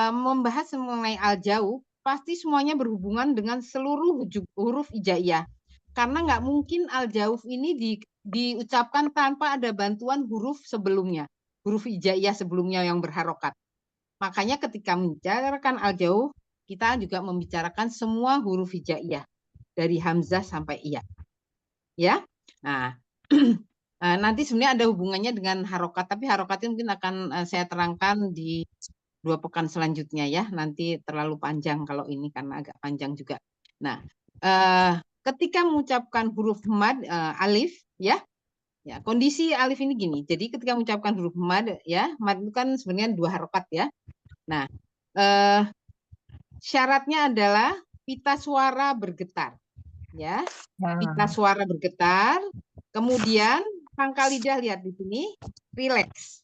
membahas mengenai al jauf pasti semuanya berhubungan dengan seluruh huruf hijaiyah. Karena nggak mungkin al jauf ini diucapkan tanpa ada bantuan huruf sebelumnya. huruf hijaiyah sebelumnya yang berharokat. Makanya ketika membicarakan al-jauh, kita juga membicarakan semua huruf hijaiyah dari hamzah sampai iya. Ya. Nah, nanti sebenarnya ada hubungannya dengan harokat, tapi harokatnya mungkin akan saya terangkan di 2 pekan selanjutnya ya. Nanti terlalu panjang kalau ini karena agak panjang juga. Nah, ketika mengucapkan huruf mad alif ya, kondisi alif ini gini. Jadi ketika mengucapkan huruf mad ya, mad itu kan sebenarnya 2 harokat ya. Nah, syaratnya adalah pita suara bergetar. Ya, pita suara bergetar. Kemudian pangkal lidah lihat di sini rileks.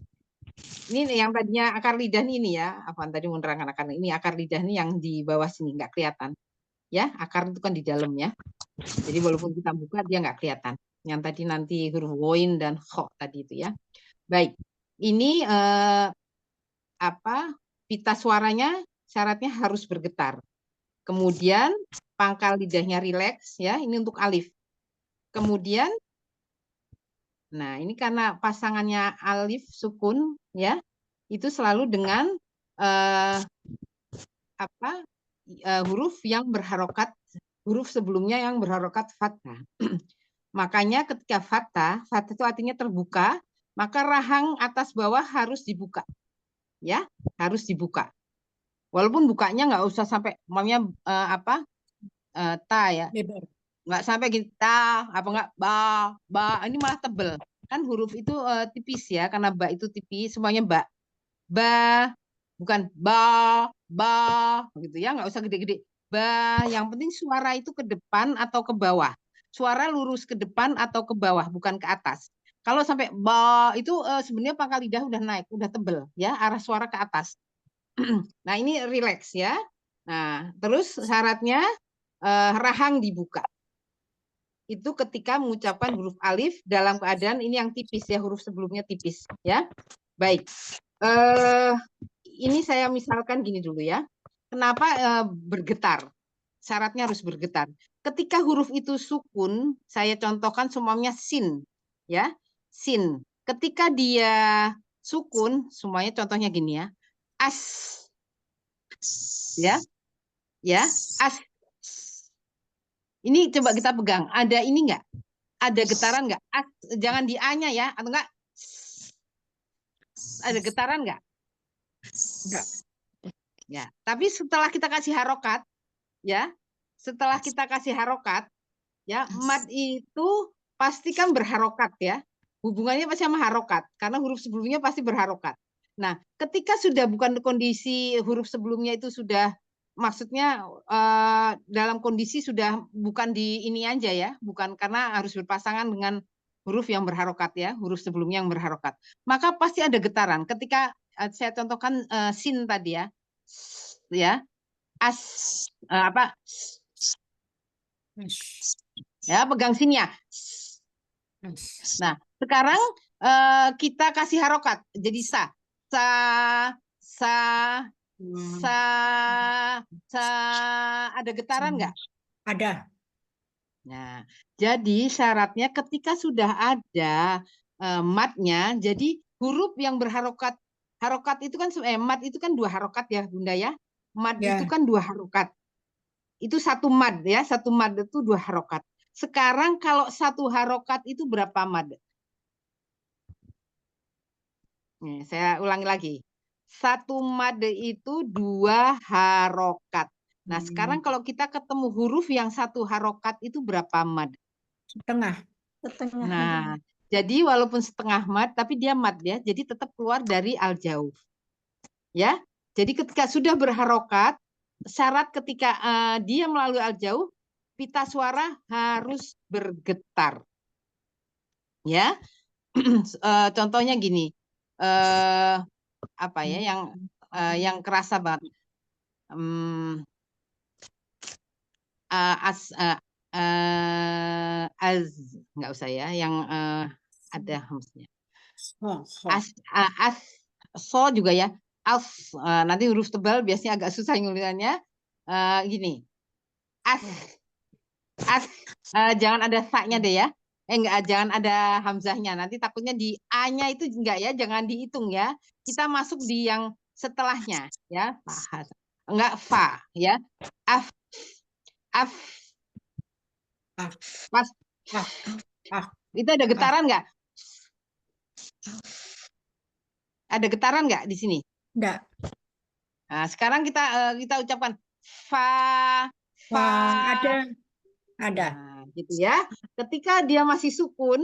Ini yang tadinya akar lidah ini ya. Apa tadi mau menerangkan akar ini akar lidah ini yang di bawah sini nggak kelihatan. Ya, akar itu kan di dalam ya. Jadi walaupun kita buka dia nggak kelihatan. Yang tadi nanti huruf woin dan kho tadi itu ya. Baik, ini pita suaranya syaratnya harus bergetar. Kemudian pangkal lidahnya rileks ya, ini untuk alif. Kemudian, nah ini karena pasangannya alif sukun ya, itu selalu dengan huruf yang berharokat, huruf sebelumnya yang berharokat fathah. Makanya ketika fathah itu artinya terbuka, maka rahang atas bawah harus dibuka. Ya, harus dibuka. Walaupun bukanya nggak usah sampai namanya ta ya. Nggak sampai kita apa nggak ba ini malah tebel. Kan huruf itu tipis ya, karena ba itu tipis, semuanya ba bukan ba gitu ya, nggak usah gede-gede. Ba, yang penting suara itu ke depan atau ke bawah. Suara lurus ke depan atau ke bawah, bukan ke atas. Kalau sampai ba itu sebenarnya pangkal lidah udah naik, udah tebel ya, arah suara ke atas. Nah, ini rileks ya. Nah, terus syaratnya rahang dibuka. Itu ketika mengucapkan huruf alif dalam keadaan ini yang tipis ya, huruf sebelumnya tipis ya. Baik. Ini saya misalkan gini dulu ya. Kenapa bergetar? Syaratnya harus bergetar. Ketika huruf itu sukun, saya contohkan semuanya sin ya. Sin. Ketika dia sukun, semuanya contohnya gini ya. As. Ya. Ya, as. Ini coba kita pegang. Ada ini enggak? Ada getaran enggak? As, jangan di A-nya ya, atau enggak? Ada getaran enggak? Enggak. Ya, tapi setelah kita kasih harokat, ya, setelah kita kasih harokat, ya, mad itu pasti kan berharokat ya. Hubungannya pasti sama harokat, karena huruf sebelumnya pasti berharokat. Nah, ketika sudah bukan kondisi huruf sebelumnya itu sudah, maksudnya dalam kondisi sudah bukan di ini aja ya, bukan karena harus berpasangan dengan huruf yang berharokat ya, huruf sebelumnya yang berharokat. Maka pasti ada getaran. Ketika saya contohkan sin tadi ya, as ya, pegang sinnya. Nah, sekarang kita kasih harokat jadi sa ada getaran nggak? Ada. Nah, jadi syaratnya ketika sudah ada matnya, jadi huruf yang berharokat, harokat itu kan mat itu kan 2 harokat ya Bunda ya. Mad Ya. itu kan 2 harokat. Itu 1 mad ya, 1 mad itu 2 harokat. Sekarang kalau 1 harokat itu berapa mad? Nih, saya ulangi lagi. 1 mad itu 2 harokat. Nah, sekarang kalau kita ketemu huruf yang 1 harokat itu berapa mad? Setengah. Nah, jadi walaupun setengah mad, tapi dia mad ya, jadi tetap keluar dari al-jauh. Ya, jadi ketika sudah berharokat, syarat ketika dia melalui al-jauh, pita suara harus bergetar. Ya, contohnya gini, apa ya yang kerasa banget, nggak usah ya, yang ada hamzahnya. So juga ya, nanti huruf tebal biasanya agak susah ngulirannya. Gini, jangan ada sa-nya deh ya. Enggak, jangan ada hamzahnya. Nanti takutnya di A-nya itu enggak ya, jangan dihitung ya. Kita masuk di yang setelahnya ya. Enggak fa ya. Af, af, Ah, pas. ah, ah, Itu ada getaran enggak? Ada getaran enggak di sini? enggak. Nah, sekarang kita ucapkan fa, fa. Wah, ada. Nah, gitu ya. Ketika dia masih sukun,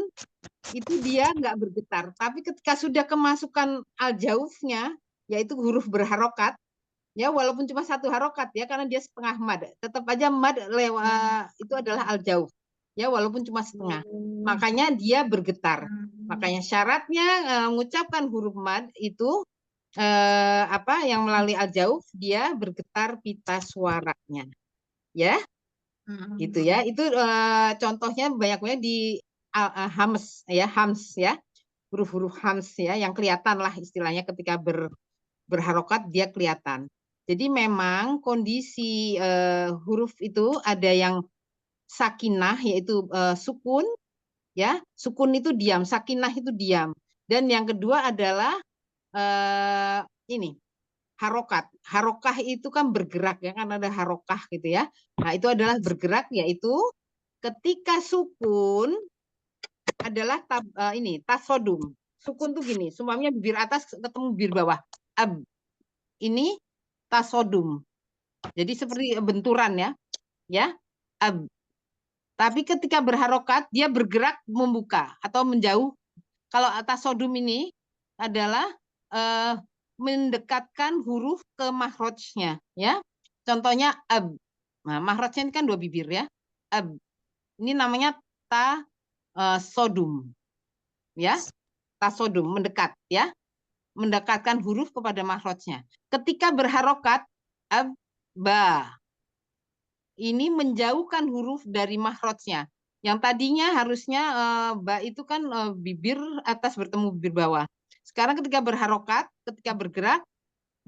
itu dia nggak bergetar. Tapi ketika sudah kemasukan al-jaufnya, yaitu huruf berharokat, ya walaupun cuma satu harokat ya, karena dia setengah mad, tetap aja mad itu adalah al-jauf, ya walaupun cuma setengah. Makanya dia bergetar. Makanya syaratnya mengucapkan huruf mad itu yang melalui al-jauf dia bergetar pita suaranya, ya. Gitu ya, itu contohnya banyaknya di hams ya, hams ya, huruf-huruf hams ya, yang kelihatan lah istilahnya ketika berharokat dia kelihatan. Jadi memang kondisi huruf itu ada yang sakinah yaitu sukun ya, sukun itu diam, sakinah itu diam, dan yang kedua adalah ini harokat. Harokah itu kan bergerak ya, kan ada harokah gitu ya. Nah, itu adalah bergerak, yaitu ketika sukun adalah tasodum. Sukun tuh gini, semuanya bibir atas ketemu bibir bawah. Ini tasodum. Jadi seperti benturan ya. Ya. Tapi ketika berharokat dia bergerak membuka atau menjauh. Kalau tasodum ini adalah mendekatkan huruf ke mahrojnya ya. Contohnya ab. Nah, mahrojnya ini kan dua bibir ya. Ab. Ini namanya sodum. Ya. Tasodum mendekat ya. Mendekatkan huruf kepada mahrojnya. Ketika berharokat ba. Ini menjauhkan huruf dari mahrojnya. Yang tadinya harusnya ba itu kan bibir atas bertemu bibir bawah. Sekarang ketika berharokat, ketika bergerak,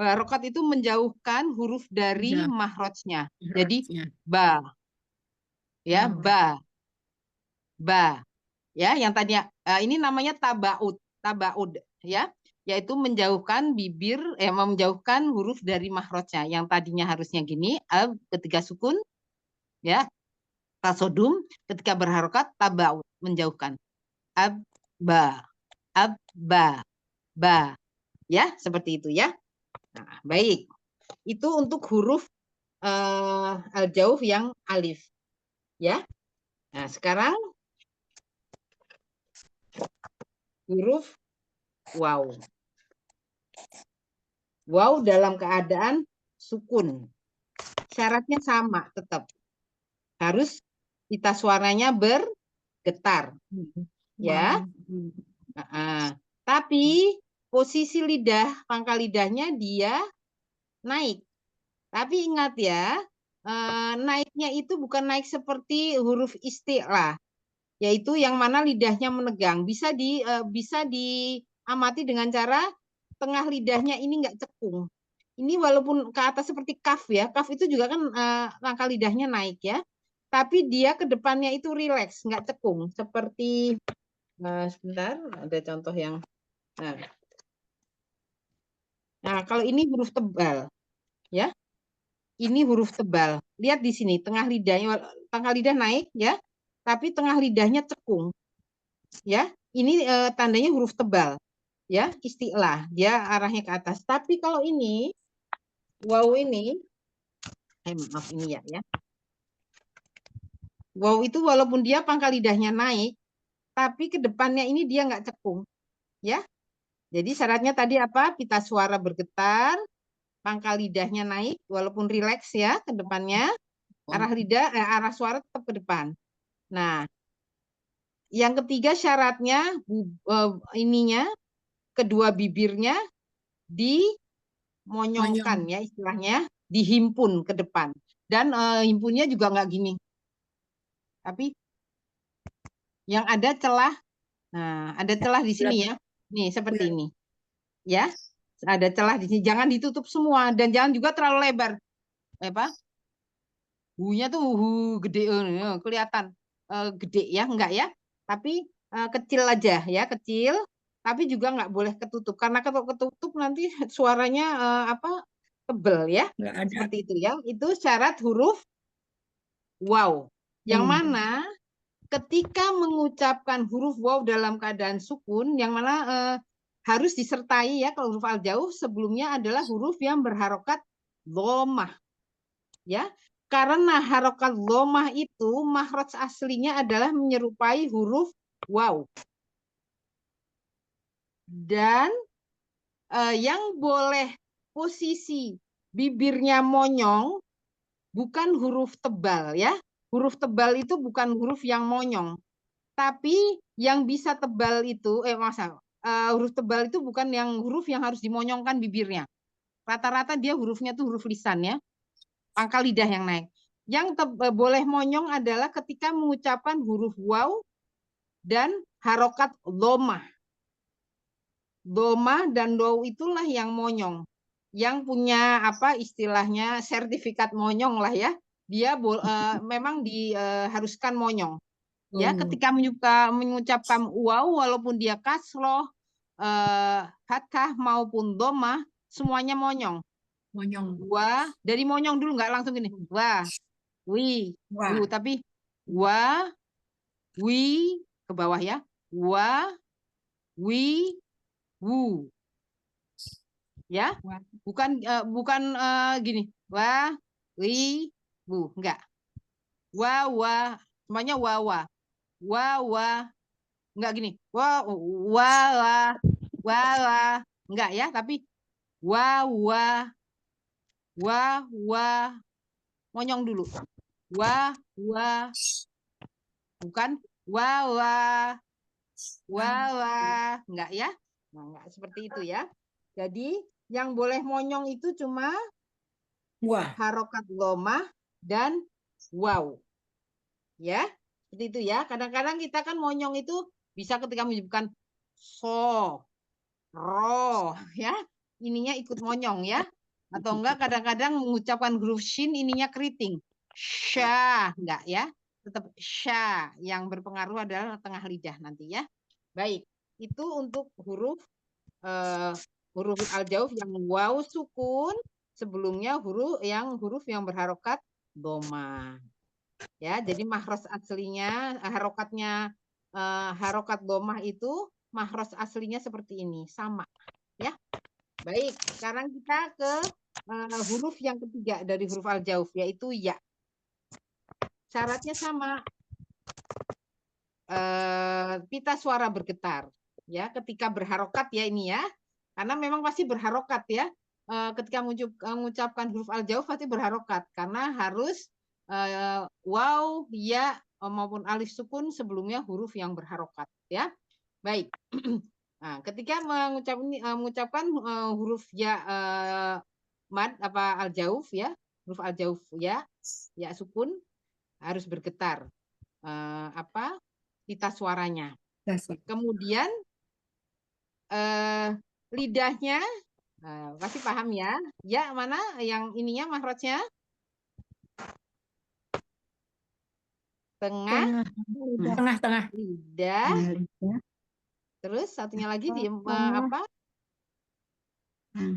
harokat itu menjauhkan huruf dari mahrojnya. Jadi ba. Ya, ba. Ba. Ya, yang tadinya ini namanya tabaud, tabaud ya, yaitu menjauhkan bibir menjauhkan huruf dari mahrojnya. Yang tadinya harusnya gini, ketika sukun ya, tasodum, ketika berharokat tabaud, menjauhkan. Abba. Abba. Ba. Ya, seperti itu ya. Nah, baik. Itu untuk huruf al-jauf yang alif. Ya. Nah, sekarang huruf waw. Waw dalam keadaan sukun. Syaratnya sama tetap. Harus pita suaranya bergetar. Ya. Tapi posisi lidah, pangkal lidahnya dia naik. Tapi ingat ya, naiknya itu bukan naik seperti huruf isti'lah, yaitu yang mana lidahnya menegang. Bisa diamati dengan cara tengah lidahnya ini nggak cekung. Ini walaupun ke atas seperti kaf ya, kaf itu juga kan pangkal lidahnya naik ya. Tapi dia ke depannya itu rileks, nggak cekung. Seperti, sebentar, ada contoh yang, nah kalau ini huruf tebal, ya. Ini huruf tebal. Lihat di sini, tengah lidahnya, pangkal lidah naik ya, tapi tengah lidahnya cekung. Ya, ini tandanya huruf tebal. Ya, isti'lah, dia arahnya ke atas. Tapi kalau ini, waw ini, maaf ini ya. Waw itu walaupun dia pangkal lidahnya naik, tapi ke depannya ini dia nggak cekung. Ya, jadi syaratnya tadi apa? Pita suara bergetar, pangkal lidahnya naik, walaupun rileks ya ke depannya, arah suara tetap ke depan. Nah, yang ketiga syaratnya kedua bibirnya dimonyongkan ya istilahnya, dihimpun ke depan. Dan himpunnya juga nggak gini. Tapi yang ada celah, nah ada celah di sini ya. Nih seperti ini. Ya. Ada celah di sini, jangan ditutup semua dan jangan juga terlalu lebar. Hu-nya tuh gede, kelihatan gede ya, enggak ya. tapi kecil aja ya, kecil. Tapi juga nggak boleh ketutup karena kalau ketutup nanti suaranya tebel ya. Nggak ada. Seperti itu ya. Itu syarat huruf waw. Yang mana ketika mengucapkan huruf waw dalam keadaan sukun, yang mana harus disertai ya kalau huruf al-jauh sebelumnya adalah huruf yang berharokat dhammah. Ya, karena harokat dhammah itu makhraj aslinya adalah menyerupai huruf waw. Dan yang boleh posisi bibirnya monyong bukan huruf tebal ya. Huruf tebal itu bukan huruf yang monyong. Tapi yang bisa tebal itu huruf tebal itu bukan yang huruf yang harus dimonyongkan bibirnya. Rata-rata dia hurufnya tuh huruf lisan ya. Pangkal lidah yang naik. Yang boleh monyong adalah ketika mengucapkan huruf waw dan harokat dhammah. Dhammah dan waw itulah yang monyong. Yang punya istilahnya sertifikat monyong lah ya. Dia memang diharuskan monyong. Ya, ketika mengucapkan waw walaupun dia kasroh, fathah maupun dhammah semuanya monyong. Monyong. Wah, dari monyong dulu nggak langsung gini. Wah, wi, Wah. tapi wa, wi ke bawah ya. Wa, wi, wu. Ya, bukan gini. Wa, wi, wu, enggak. Wa, semuanya wa. Wa, enggak gini. Wa, enggak ya, tapi wa, monyong dulu. Wa, bukan wa, enggak ya. Nah, enggak seperti itu ya. Jadi yang boleh monyong itu cuma harokat dhammah dan waw. Ya, seperti itu ya. Kadang-kadang kita kan monyong itu bisa ketika menyebutkan so, ro, ya. Ininya ikut monyong ya. Atau enggak kadang-kadang mengucapkan huruf shin ininya keriting. Sya, enggak ya. Tetap sya. Yang berpengaruh adalah tengah lidah nanti ya. Baik, itu untuk huruf al-jauh yang waw sukun, sebelumnya huruf yang berharokat dhammah. Ya, jadi makhraj aslinya harokat dhammah itu makhraj aslinya seperti ini, sama ya. Baik, sekarang kita ke huruf yang ketiga dari huruf al-jauh yaitu ya. Syaratnya sama. Pita suara bergetar ya ketika berharokat ya ini ya. Karena memang pasti berharokat ya. Ketika mengucapkan huruf al-jauh pasti berharokat karena harus waw, ya maupun alif sukun sebelumnya huruf yang berharokat ya. Baik. Nah, ketika mengucapkan huruf ya mad al-jauh ya, huruf al-jauh ya sukun harus bergetar pita suaranya. Kemudian lidahnya pasti paham ya. Ya, mana yang ininya makhrajnya? Tengah. Lidah. Terus satunya lagi di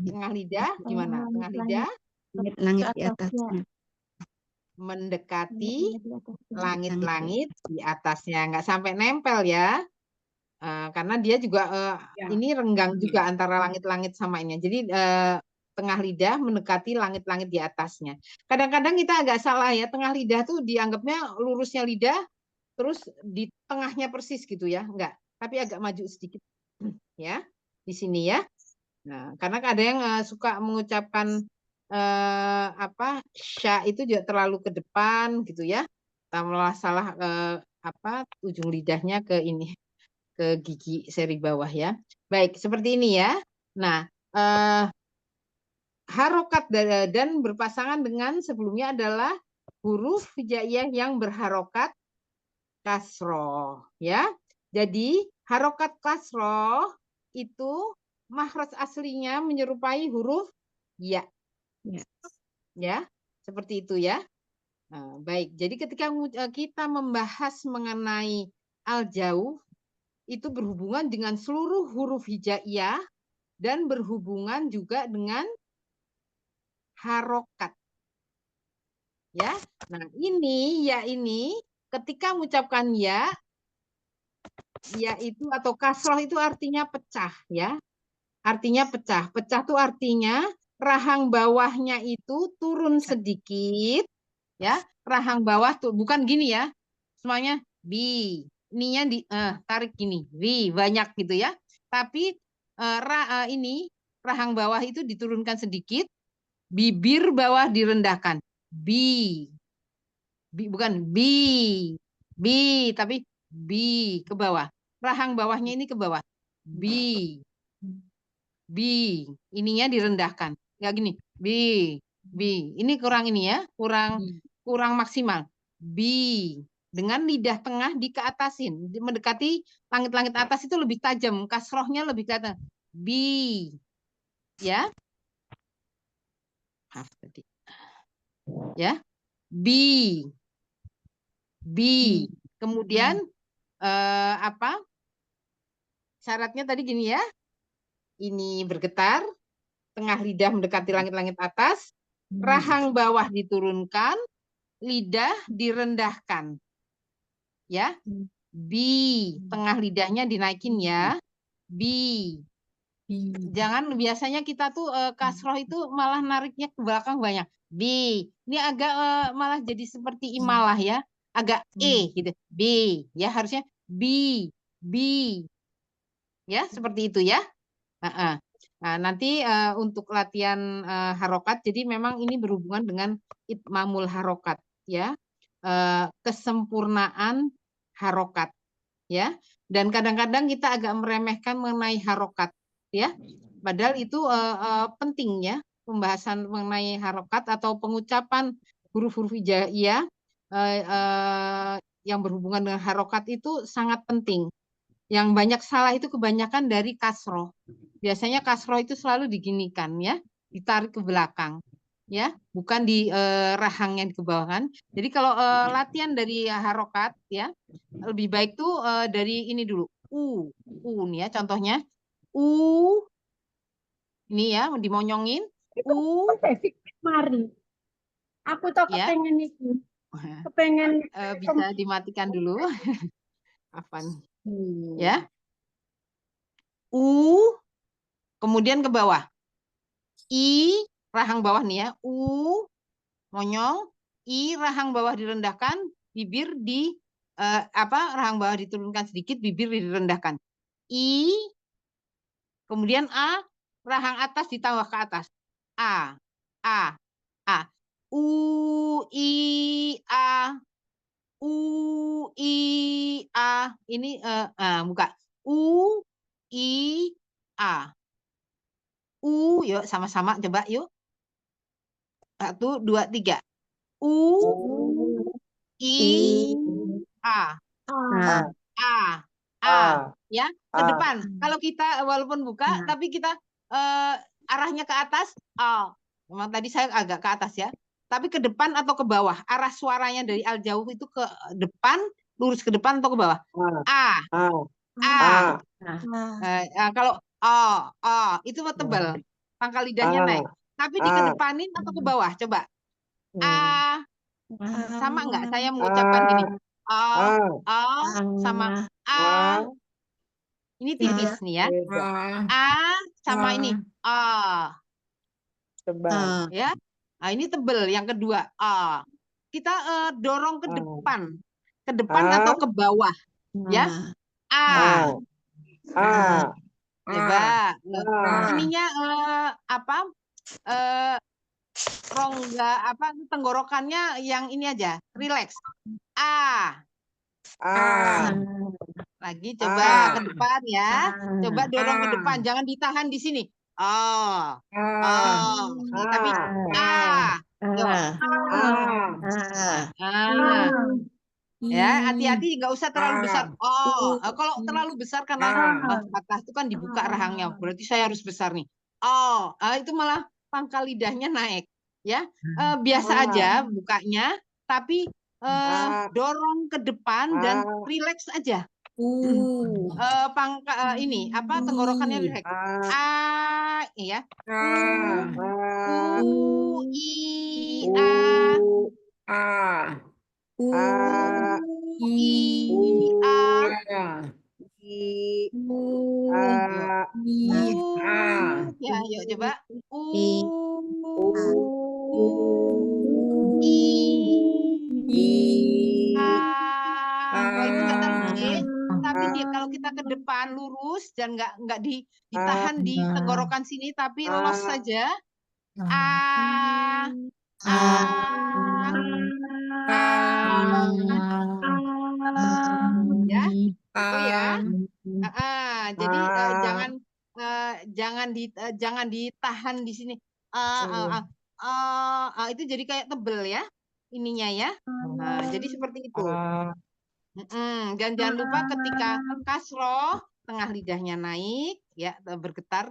tengah lidah gimana? Tengah lidah. Langit di atasnya. Mendekati langit-langit di atasnya, nggak sampai nempel ya. Karena dia juga ini renggang juga antara langit-langit sama ini. Jadi tengah lidah mendekati langit-langit di atasnya. Kadang-kadang kita agak salah ya, tengah lidah tuh dianggapnya lurusnya lidah terus di tengahnya persis gitu ya. Enggak, tapi agak maju sedikit ya di sini ya. Nah, karena ada yang suka mengucapkan sya itu juga terlalu ke depan gitu ya. Malah salah ujung lidahnya ke ini, ke gigi seri bawah ya. Baik, seperti ini ya. Nah, harokat dan berpasangan dengan sebelumnya adalah huruf hijaiyah yang berharokat kasroh ya. Jadi harokat kasroh itu makhraj aslinya menyerupai huruf ya. Ya, seperti itu ya. Nah, baik, jadi ketika kita membahas mengenai al-jauh itu berhubungan dengan seluruh huruf hijaiyah dan berhubungan juga dengan harokat. Ya, nah ini ketika mengucapkan ya itu atau kasroh itu artinya pecah ya. Artinya pecah. Pecah itu artinya rahang bawahnya itu turun sedikit ya. Rahang bawah tuh bukan gini ya. Semuanya bi. Ininya tarik gini. Bi banyak gitu ya. Tapi ini rahang bawah itu diturunkan sedikit. Bibir bawah direndahkan. Bi. Bukan bi. Bi tapi bi ke bawah. Rahang bawahnya ini ke bawah. Bi. Bi, ininya direndahkan. Ya gini, bi. Ini kurang ini ya, kurang maksimal. Bi, dengan lidah tengah dikeatasin, mendekati langit-langit atas itu lebih tajam, kasrohnya lebih kelihatan. Bi, ya. Maaf tadi. Ya, bi. Kemudian apa? Syaratnya tadi gini ya. Ini bergetar, tengah lidah mendekati langit-langit atas, rahang bawah diturunkan, lidah direndahkan. Ya. Bi, tengah lidahnya dinaikin ya. Bi. Jangan biasanya kita tuh kasroh itu malah nariknya ke belakang banyak. Bi. Ini agak malah jadi seperti imalah ya. Agak gitu. Bi. Ya harusnya bi. Ya, seperti itu ya. Nah, nanti untuk latihan harokat, jadi memang ini berhubungan dengan itmamul harokat, ya, kesempurnaan harokat, ya. Dan kadang-kadang kita agak meremehkan mengenai harokat, ya. Padahal itu penting ya, pembahasan mengenai harokat atau pengucapan huruf-huruf hijaiyah yang berhubungan dengan harokat itu sangat penting. Yang banyak salah itu kebanyakan dari kasroh. Biasanya kasroh itu selalu diginikan ya, ditarik ke belakang ya, bukan di rahang yang dikebawakan. Jadi kalau latihan dari harokat ya, lebih baik tuh dari ini dulu. Nih ya contohnya. Ini ya dimonyongin. Mari. Aku tuh Ya. kepengen itu. Kepengen bisa dimatikan dulu. Apa nih? Ya. Kemudian ke bawah. I, rahang bawah nih ya. Monyong. I, rahang bawah direndahkan. Bibir di, rahang bawah diturunkan sedikit. Bibir direndahkan. I. Kemudian A, rahang atas ditambah ke atas. A. I, A. I, A. Ini buka. I, A. Yuk sama-sama coba yuk. 1, 2, 3. I, A. Ya, ke depan. Kalau kita walaupun buka, tapi kita arahnya ke atas. Memang tadi saya agak ke atas ya. Tapi ke depan atau ke bawah? Arah suaranya dari al-jauh itu ke depan, lurus ke depan atau ke bawah? Kalau itu tebal, pangkal lidahnya naik. Tapi dikedepanin atau ke bawah? Coba. Sama nggak saya mengucapkan gini? Sama ini tipis nih ya. Sama ini. tebal. Ya. Nah, ini tebel yang kedua. Kita dorong ke depan. Ke depan atau ke bawah? Ya. Coba. Ininya rongga tenggorokannya yang ini aja, relax. Lagi coba ke depan ya. Coba dorong ke depan, jangan ditahan di sini. Ini tapi ya, hati-hati nggak usah terlalu besar. Kalau terlalu besar karena atas itu kan dibuka rahangnya, berarti saya harus besar nih. Itu malah pangkal lidahnya naik. Ya, biasa aja bukanya, tapi dorong ke depan dan relax aja. Ini apa tenggorokannya direk. Ya. I, a, ya, yuk coba. Nah, itu nggak terus G, tapi dia kalau kita ke depan lurus dan nggak ditahan di tenggorokan sini, tapi lolos saja. Ya, itu ya. Jadi jangan ditahan di sini. Itu jadi kayak tebel ya ininya ya. Jadi seperti itu. Dan jangan lupa ketika kasroh tengah lidahnya naik ya, bergetar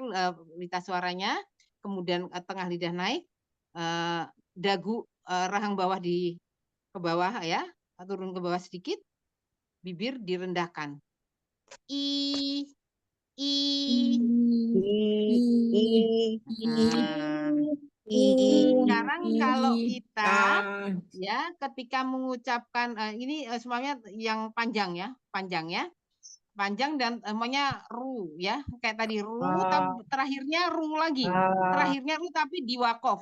lidah suaranya, kemudian tengah lidah naik, dagu rahang bawah ke bawah ya, turun ke bawah sedikit, bibir direndahkan. Sekarang kalau kita ya ketika mengucapkan ini semuanya yang panjang ya, panjang dan namanya ru ya, kayak tadi ru, tapi terakhirnya ru lagi, tapi diwakof,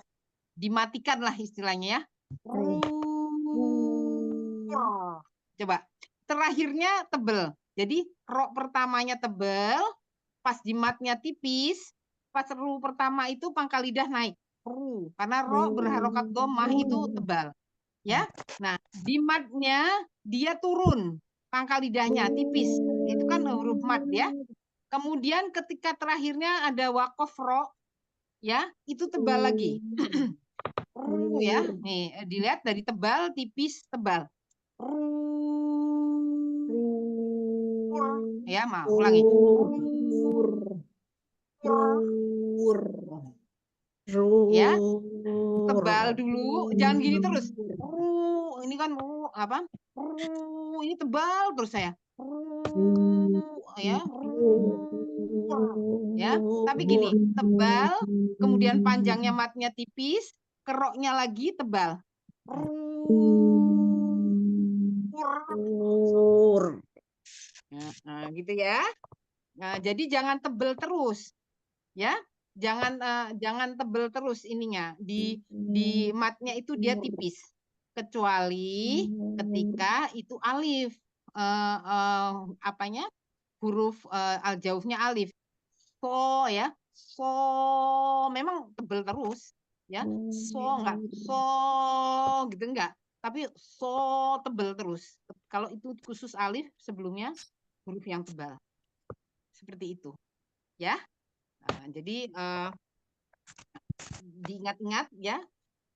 dimatikan lah istilahnya ya. Coba terakhirnya tebel, jadi ro pertamanya tebel, pas di matnya tipis, pas ru pertama itu pangkal lidah naik, ru, karena ro berharokat domah itu tebal ya. Nah di matnya dia turun, pangkal lidahnya tipis, itu kan huruf mat ya. Kemudian ketika terakhirnya ada wakof ro ya, itu tebal lagi. Ya, nih dilihat dari tebal, tipis, tebal. Ya, mau ulangi. Ya, tebal dulu, jangan gini terus. Ini kan apa? Ini tebal terus saya. Ya, tapi gini, tebal, kemudian panjangnya matnya tipis, keroknya lagi tebal. Nah, gitu ya. Nah, jadi jangan tebel terus, ya. Jangan tebel terus ininya, di matnya itu dia tipis, kecuali ketika itu alif, apanya, huruf al-jaufnya alif, so ya, so memang tebel terus, ya, so enggak, so gitu enggak, tapi so tebel terus. Kalau itu khusus alif sebelumnya huruf yang tebal, seperti itu, ya. Nah, jadi diingat-ingat ya,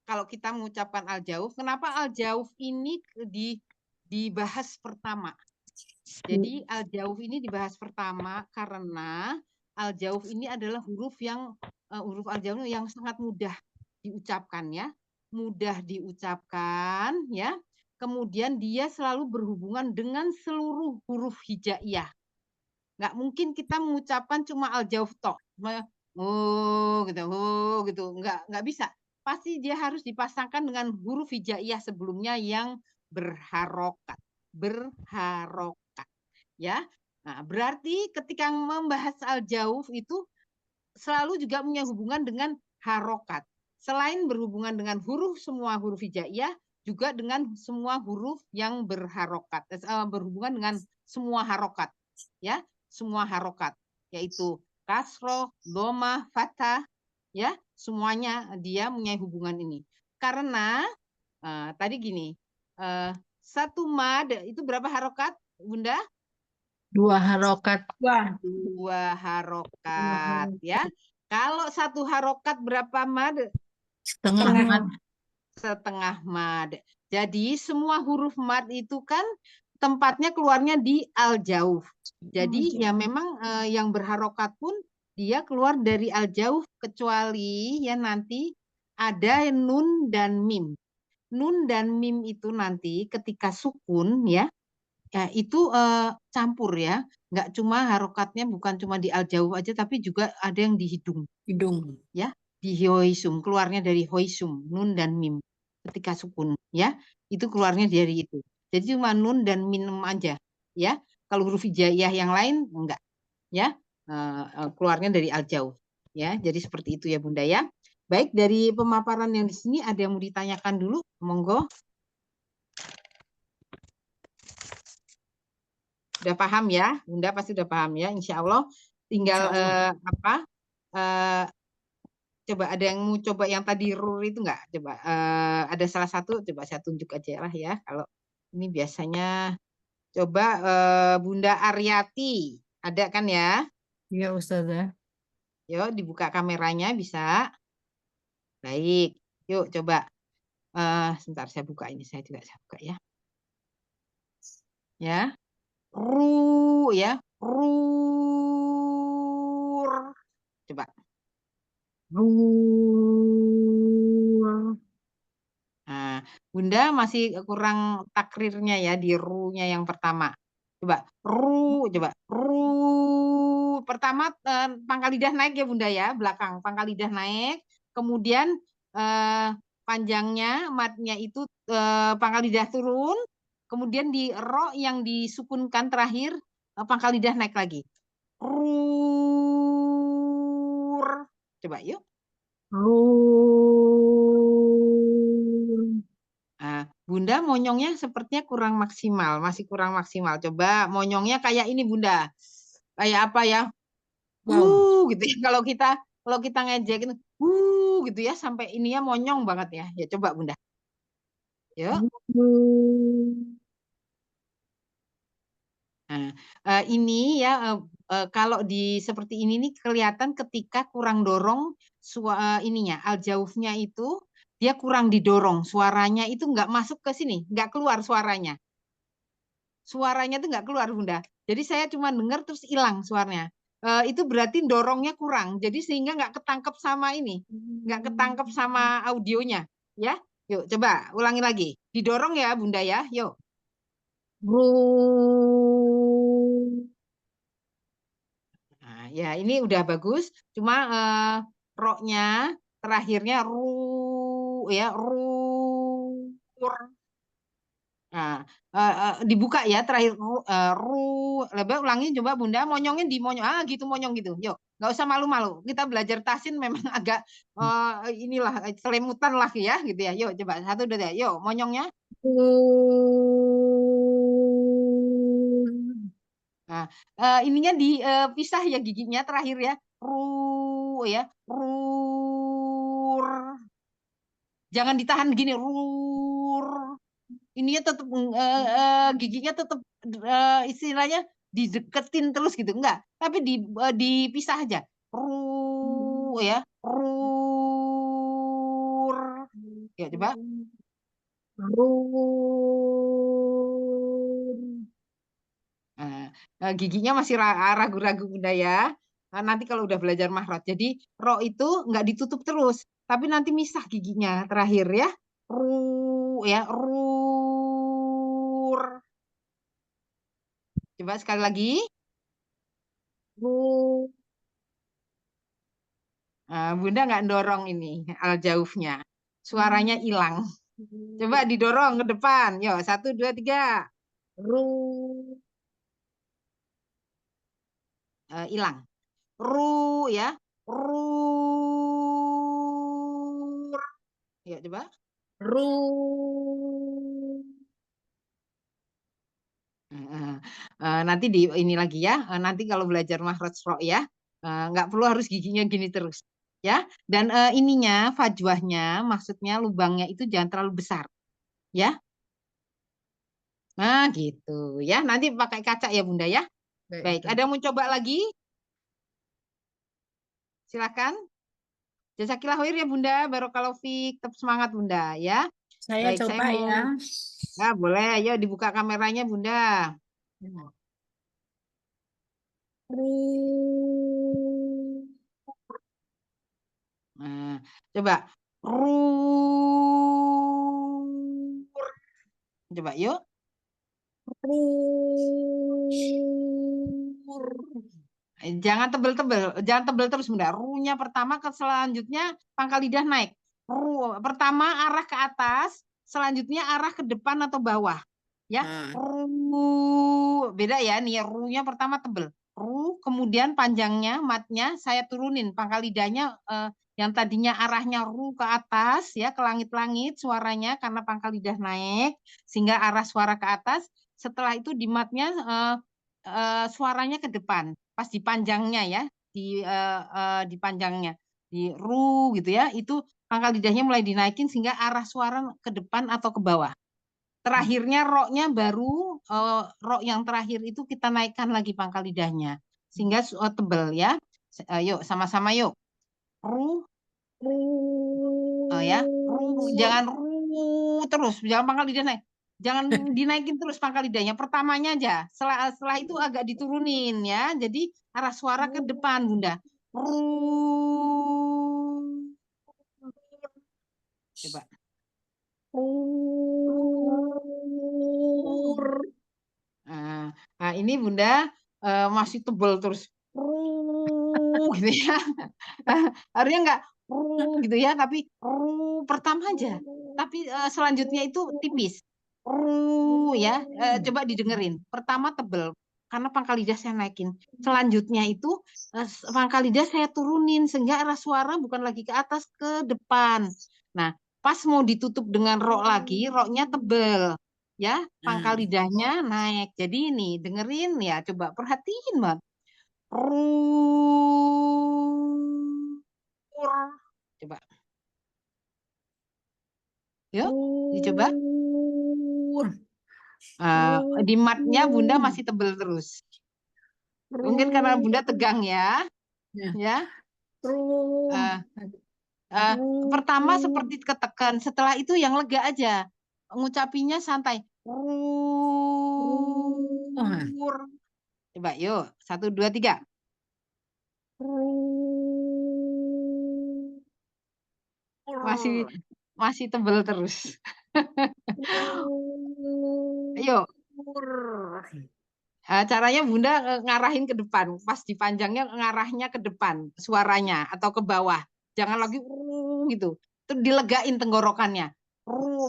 kalau kita mengucapkan al-jauf, kenapa al-jauf ini dibahas pertama? Jadi al-jauf ini dibahas pertama karena al-jauf ini adalah huruf al-jauf yang sangat mudah diucapkan ya, ya. Kemudian dia selalu berhubungan dengan seluruh huruf hijaiyah. Nggak mungkin kita mengucapkan cuma al-jauf tok, gitu, nggak bisa. Pasti dia harus dipasangkan dengan huruf hijaiyah sebelumnya yang berharokat, ya. Nah, berarti ketika membahas al-jauf itu selalu juga punya hubungan dengan harokat. Selain berhubungan dengan semua huruf hijaiyah, juga dengan semua huruf yang berharokat, berhubungan dengan semua harokat, ya, semua harokat, yaitu kasroh, domah, fathah, ya, semuanya dia punya hubungan ini. Karena tadi gini, satu mad itu berapa harokat, Bunda? 2 harokat. 2 harokat, ya. Kalau 1 harokat berapa mad? Setengah mad. Jadi semua huruf mad itu kan tempatnya keluarnya di al-jauf. Jadi ya memang yang berharokat pun dia keluar dari al-jauf, kecuali ya nanti ada nun dan mim. Nun dan mim itu nanti ketika sukun ya, Ya, itu campur ya, nggak cuma harokatnya bukan cuma di al-jauh aja, tapi juga ada yang di hidung, Hidung. ya, di hoisum, keluarnya dari hoisum, nun dan mim, ketika sukun, ya, itu keluarnya dari itu. Jadi cuma nun dan mim aja, ya. Kalau huruf hijaiyah yang lain enggak, ya, keluarnya dari al-jauh, ya. Jadi seperti itu ya Bunda ya. Baik, dari pemaparan yang di sini ada yang mau ditanyakan dulu, monggo. Udah paham ya, Bunda pasti udah paham ya, insya Allah. Tinggal Insya Allah. apa? Coba ada yang mau coba yang tadi rur itu enggak? Coba ada salah satu, coba saya tunjuk aja lah ya. Kalau ini biasanya coba Bunda Aryati, ada kan ya? Iya Ustazah. Yuk dibuka kameranya bisa. Baik, yuk coba. Sebentar saya buka ini, saya juga saya buka ya. Ya, ru ya, rur. Coba. Rur. Nah, Bunda masih kurang takrirnya ya di ru-nya yang pertama. Coba ru, coba ru. Pertama pangkal lidah naik ya Bunda ya, belakang pangkal lidah naik, kemudian panjangnya matnya itu pangkal lidah turun, kemudian di ro yang disukunkan terakhir pangkal lidah naik lagi. Rur. Coba yuk. Rur. Nah, Bunda monyongnya sepertinya kurang maksimal, masih kurang maksimal. Coba monyongnya kayak ini Bunda. Kayak apa ya? Wow. Gitu ya. Kalau kita ngejek itu, gitu ya sampai ininya monyong banget ya. Ya coba Bunda. Yuk. Nah, ini ya kalau di seperti ini nih kelihatan ketika kurang dorong ininya al-jaufnya itu dia kurang didorong, suaranya itu nggak masuk ke sini, nggak keluar suaranya. Suaranya tuh nggak keluar Bunda. Jadi saya cuma dengar terus hilang suaranya. Itu berarti dorongnya kurang. Jadi sehingga nggak ketangkep sama ini, nggak ketangkep sama audionya, ya. Yuk coba ulangi lagi. Didorong ya Bunda ya. Yuk. Rur. Nah, ya ini udah bagus. Cuma roknya terakhirnya ru ya ru. Nah, dibuka ya terakhir ru lebih ulangi coba Bunda monyongin di monyong gitu monyong gitu. Yuk, nggak usah malu-malu. Kita belajar tasin memang agak inilah selemutan lah ya gitu ya. Yuk coba satu dua tiga. Yuk monyongnya. Nah, ininya dipisah ya giginya terakhir ya. Ru ya, rur. Jangan ditahan gini, rur. Ininya tetap giginya tetap istilahnya dideketin terus gitu, enggak. Tapi dipisah aja. Ru ya, rur. Ya coba. Rur. Giginya masih ragu-ragu Bunda ya. Nanti kalau udah belajar mahrot. Jadi ro itu nggak ditutup terus, tapi nanti misah giginya terakhir ya. Ru ya, rur. Coba sekali lagi. Rur. Bunda nggak dorong ini al-jaufnya. Suaranya hilang. Coba didorong ke depan. Yo, 1, 2, 3. Rur. Hilang. Ru ya. Rur. Ya, coba. Rur. Nanti di ini lagi ya. Nanti kalau belajar mahraj ro ya, nggak perlu harus giginya gini terus ya. Dan ininya fajwahnya, maksudnya lubangnya itu jangan terlalu besar ya. Nah gitu ya. Nanti pakai kaca ya Bunda ya. Baik. Ada yang mau coba lagi? Silakan. Jazakillah khair ya Bunda. Barokallahu fiik. Tetap semangat Bunda ya. Saya Baik. Saya coba mau. ya. Boleh. Ayo dibuka kameranya Bunda. Nah, coba rur. Coba yuk. Jangan tebel-tebel, jangan tebel terus Bunda. Ru-nya pertama, ke selanjutnya pangkal lidah naik. Ru pertama arah ke atas, selanjutnya arah ke depan atau bawah. Ya, ru beda ya nih. Ru-nya pertama tebel. Ru, kemudian panjangnya, matnya saya turunin. Pangkal lidahnya yang tadinya arahnya ru ke atas ya, ke langit-langit suaranya karena pangkal lidah naik sehingga arah suara ke atas. Setelah itu di matnya suaranya ke depan. Pas di panjangnya ya, di panjangnya, di ru gitu ya, itu pangkal lidahnya mulai dinaikin sehingga arah suara ke depan atau ke bawah. Terakhirnya roknya baru rok yang terakhir itu kita naikkan lagi pangkal lidahnya sehingga tebel ya. Yuk sama-sama yuk. Ru ya, ru jangan ru terus, jangan pangkal lidah naik. Jangan dinaikin terus pangkal lidahnya. Pertamanya aja. Setelah itu agak diturunin ya. Jadi arah suara ke depan, Bunda. Coba. Nah, ini Bunda masih tebel terus. Gitu ya. Harusnya enggak gitu ya, tapi pertama aja. Tapi selanjutnya itu tipis. Ya, coba didengerin. Pertama tebel karena pangkal lidah saya naikin. Selanjutnya itu pangkal lidah saya turunin sehingga arah suara bukan lagi ke atas, ke depan. Nah, pas mau ditutup dengan rok lagi, roknya tebel. Ya, pangkal lidahnya naik. Jadi ini dengerin ya, coba perhatiin banget. Coba. Yuk, dicoba. Di matnya Bunda masih tebel terus. Mungkin karena Bunda tegang ya. Ya. Pertama seperti ketekan, setelah itu yang lega aja. Ngucapinya santai. Coba yuk, 1, 2, 3. Masih tebel terus. Ayo. Caranya Bunda ngarahin ke depan, pas dipanjangnya ngarahnya ke depan suaranya atau ke bawah. Jangan lagi gitu. Itu dilegain tenggorokannya.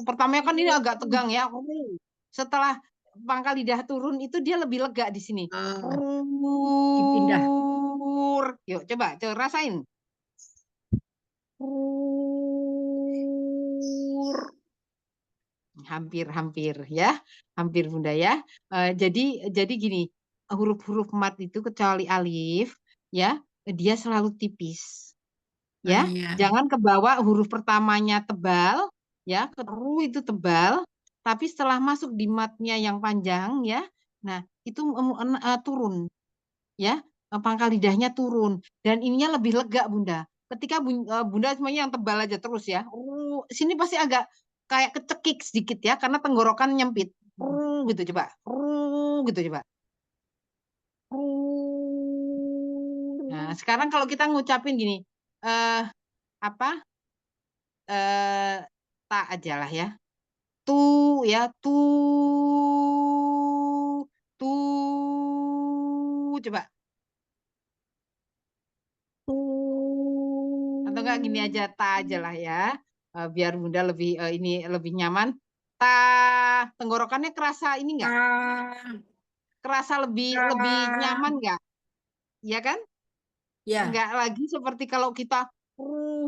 Pertamanya kan ini agak tegang ya. Setelah pangkal lidah turun itu dia lebih lega di sini. Dipindah. Yuk coba rasain. Hampir ya, hampir Bunda ya. Jadi gini, huruf-huruf mat itu kecuali alif ya, dia selalu tipis. Ya, jangan ke bawah huruf pertamanya tebal ya, ke ru itu tebal, tapi setelah masuk di matnya yang panjang ya, nah itu turun ya, pangkal lidahnya turun dan ininya lebih lega Bunda. Ketika Bunda semuanya yang tebal aja terus ya, sini pasti agak kayak kecekik sedikit ya, karena tenggorokan nyempit. Gitu coba, gitu coba. Nah sekarang kalau kita ngucapin gini, tak aja lah ya, ya coba. Atau enggak gini aja, ta aja lah ya, biar Bunda lebih ini lebih nyaman. Ta, tenggorokannya kerasa ini enggak? Kerasa lebih nyaman enggak? Iya kan? Ya. Enggak lagi seperti kalau kita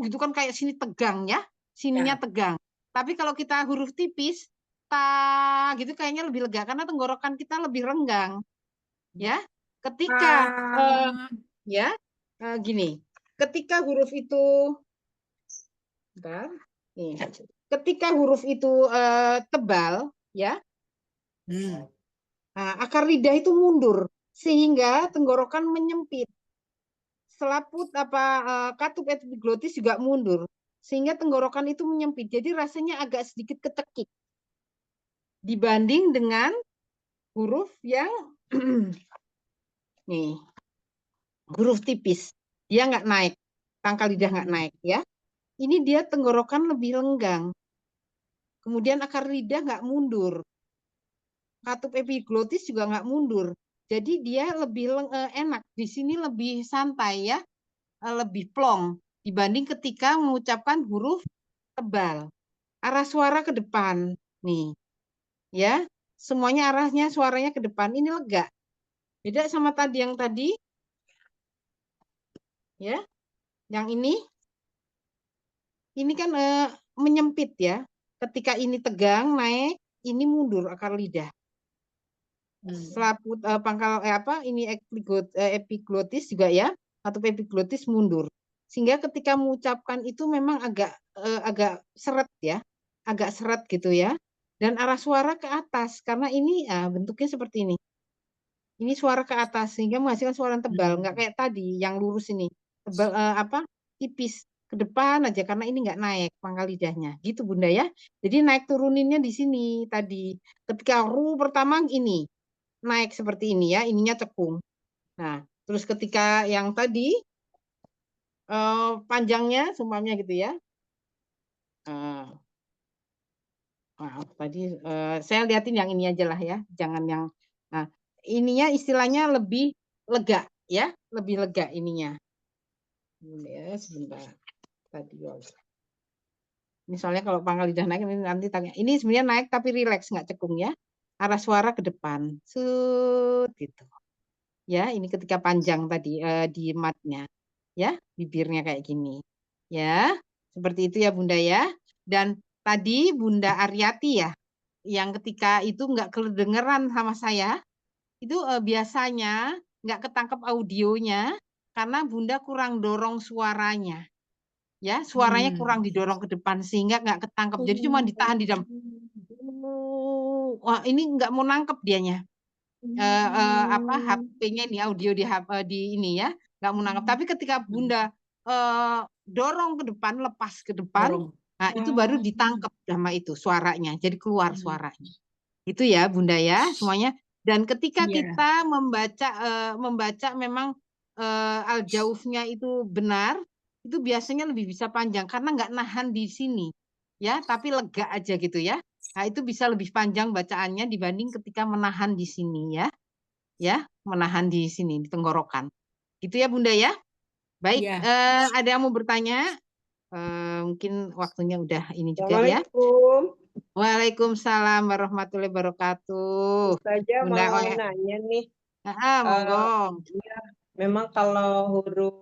gitu kan kayak sini tegang ya, sininya tegang. Tapi kalau kita huruf tipis, ta gitu kayaknya lebih lega karena tenggorokan kita lebih renggang. Ya, ketika ya gini. Ketika huruf itu nih, ketika huruf itu tebal ya, akar lidah itu mundur sehingga tenggorokan menyempit. Selaput katup epiglotis juga mundur sehingga tenggorokan itu menyempit. Jadi rasanya agak sedikit kecekik dibanding dengan huruf yang nih, huruf tipis. Dia nggak naik, pangkal lidah nggak naik ya. Ini dia tenggorokan lebih lenggang. Kemudian akar lidah nggak mundur. Katup epiglotis juga nggak mundur. Jadi dia lebih enak. Di sini lebih santai ya, lebih plong dibanding ketika mengucapkan huruf tebal. Arah suara ke depan nih, ya. Semuanya arahnya suaranya ke depan. Ini lega. Beda sama tadi yang tadi, ya. Yang ini kan menyempit ya. Ketika ini tegang naik, ini mundur akar lidah. Selaput pangkal ini epiglotis juga ya, atau epiglotis mundur. Sehingga ketika mengucapkan itu memang agak seret ya, agak seret gitu ya. Dan arah suara ke atas karena ini bentuknya seperti ini. Ini suara ke atas sehingga menghasilkan suara yang tebal, nggak kayak tadi yang lurus ini. Tebal tipis ke depan aja karena ini nggak naik pangkal lidahnya. Gitu Bunda ya. Jadi naik turuninnya di sini tadi. Ketika ru pertama ini naik seperti ini ya, ininya cekung. Nah, terus ketika yang tadi panjangnya sumpahnya gitu ya. Maaf, tadi saya liatin yang ini aja lah ya, jangan yang ininya istilahnya lebih lega ya, lebih lega ininya. Ya, sebentar. Tadi ini soalnya kalau pangkal lidah naik ini nanti tanya. Ini sebenarnya naik tapi rileks nggak cekung ya. Arah suara ke depan. Sut gitu. Ya, ini ketika panjang tadi di matnya. Ya, bibirnya kayak gini. Ya, seperti itu ya Bunda ya. Dan tadi Bunda Aryati ya, yang ketika itu nggak kedengeran sama saya, itu biasanya nggak ketangkep audionya karena Bunda kurang dorong suaranya. Ya, suaranya kurang didorong ke depan sehingga nggak ketangkep. Jadi cuma ditahan di dalam. Wah, ini nggak mau nangkep dianya. HP-nya ini audio di ini ya, nggak mau nangkep. Tapi ketika Bunda dorong ke depan, lepas ke depan, nah itu baru ditangkep sama itu suaranya. Jadi keluar suaranya. Itu ya Bunda ya semuanya. Dan ketika kita membaca memang al-jaufnya itu benar, itu biasanya lebih bisa panjang karena nggak nahan di sini ya, tapi lega aja gitu ya. Nah itu bisa lebih panjang bacaannya dibanding ketika menahan di sini ya, menahan di sini di tenggorokan. Gitu ya Bunda ya. Baik, ada yang mau bertanya? Mungkin waktunya udah ini juga ya. Assalamualaikum. Waalaikumsalam warahmatullahi wabarakatuh. Saja Bunda, mau nanya nih. monggo. Memang kalau huruf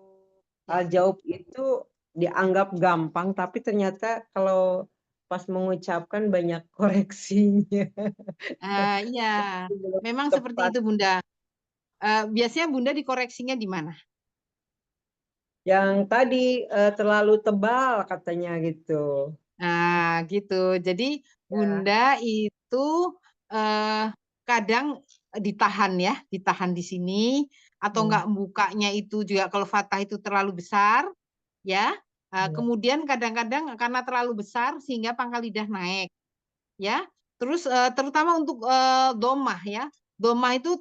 al-jaub itu dianggap gampang, tapi ternyata kalau pas mengucapkan banyak koreksinya. Iya, memang seperti itu Bunda. Biasanya Bunda dikoreksinya di mana? Yang tadi terlalu tebal katanya gitu. Nah, gitu. Jadi Bunda itu kadang ditahan ya, ditahan di sini atau enggak bukanya itu juga kalau fathah itu terlalu besar ya. Kemudian kadang-kadang karena terlalu besar sehingga pangkal lidah naik ya. Terus terutama untuk domah ya. Domah itu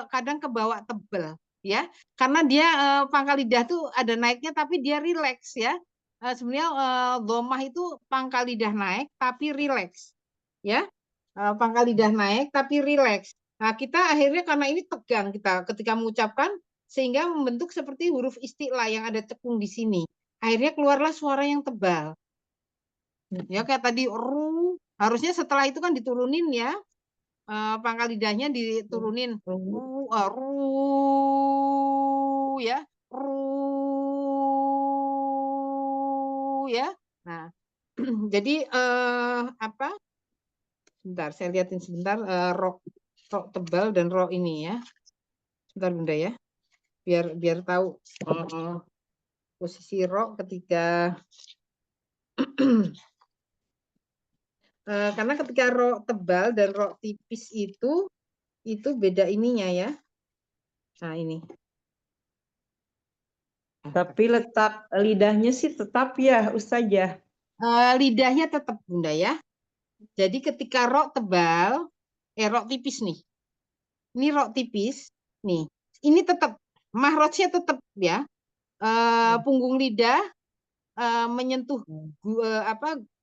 kadang ke bawah tebel ya. Karena dia pangkal lidah tuh ada naiknya tapi dia rileks ya. Sebenarnya domah itu pangkal lidah naik tapi rileks ya. Pangkal lidah naik tapi rileks. Nah, kita akhirnya karena ini tegang kita ketika mengucapkan sehingga membentuk seperti huruf isti'la yang ada cekung di sini. Akhirnya keluarlah suara yang tebal. Ya kayak tadi ru, harusnya setelah itu kan diturunin ya. Pangkal lidahnya diturunin. Ru ya. Ru ya. Nah, jadi sebentar saya lihatin sebentar ro tebal dan ro ini ya. Sebentar Bunda ya. Biar tahu posisi ro ketika karena ketika ro tebal dan ro tipis itu beda ininya ya. Nah ini. Tapi letak lidahnya sih tetap ya Ustazah. Lidahnya tetap Bunda ya. Jadi ketika ro tebal, ro tipis nih. Ini ro tipis nih. Ini tetap mahrojnya tetap ya. Punggung lidah menyentuh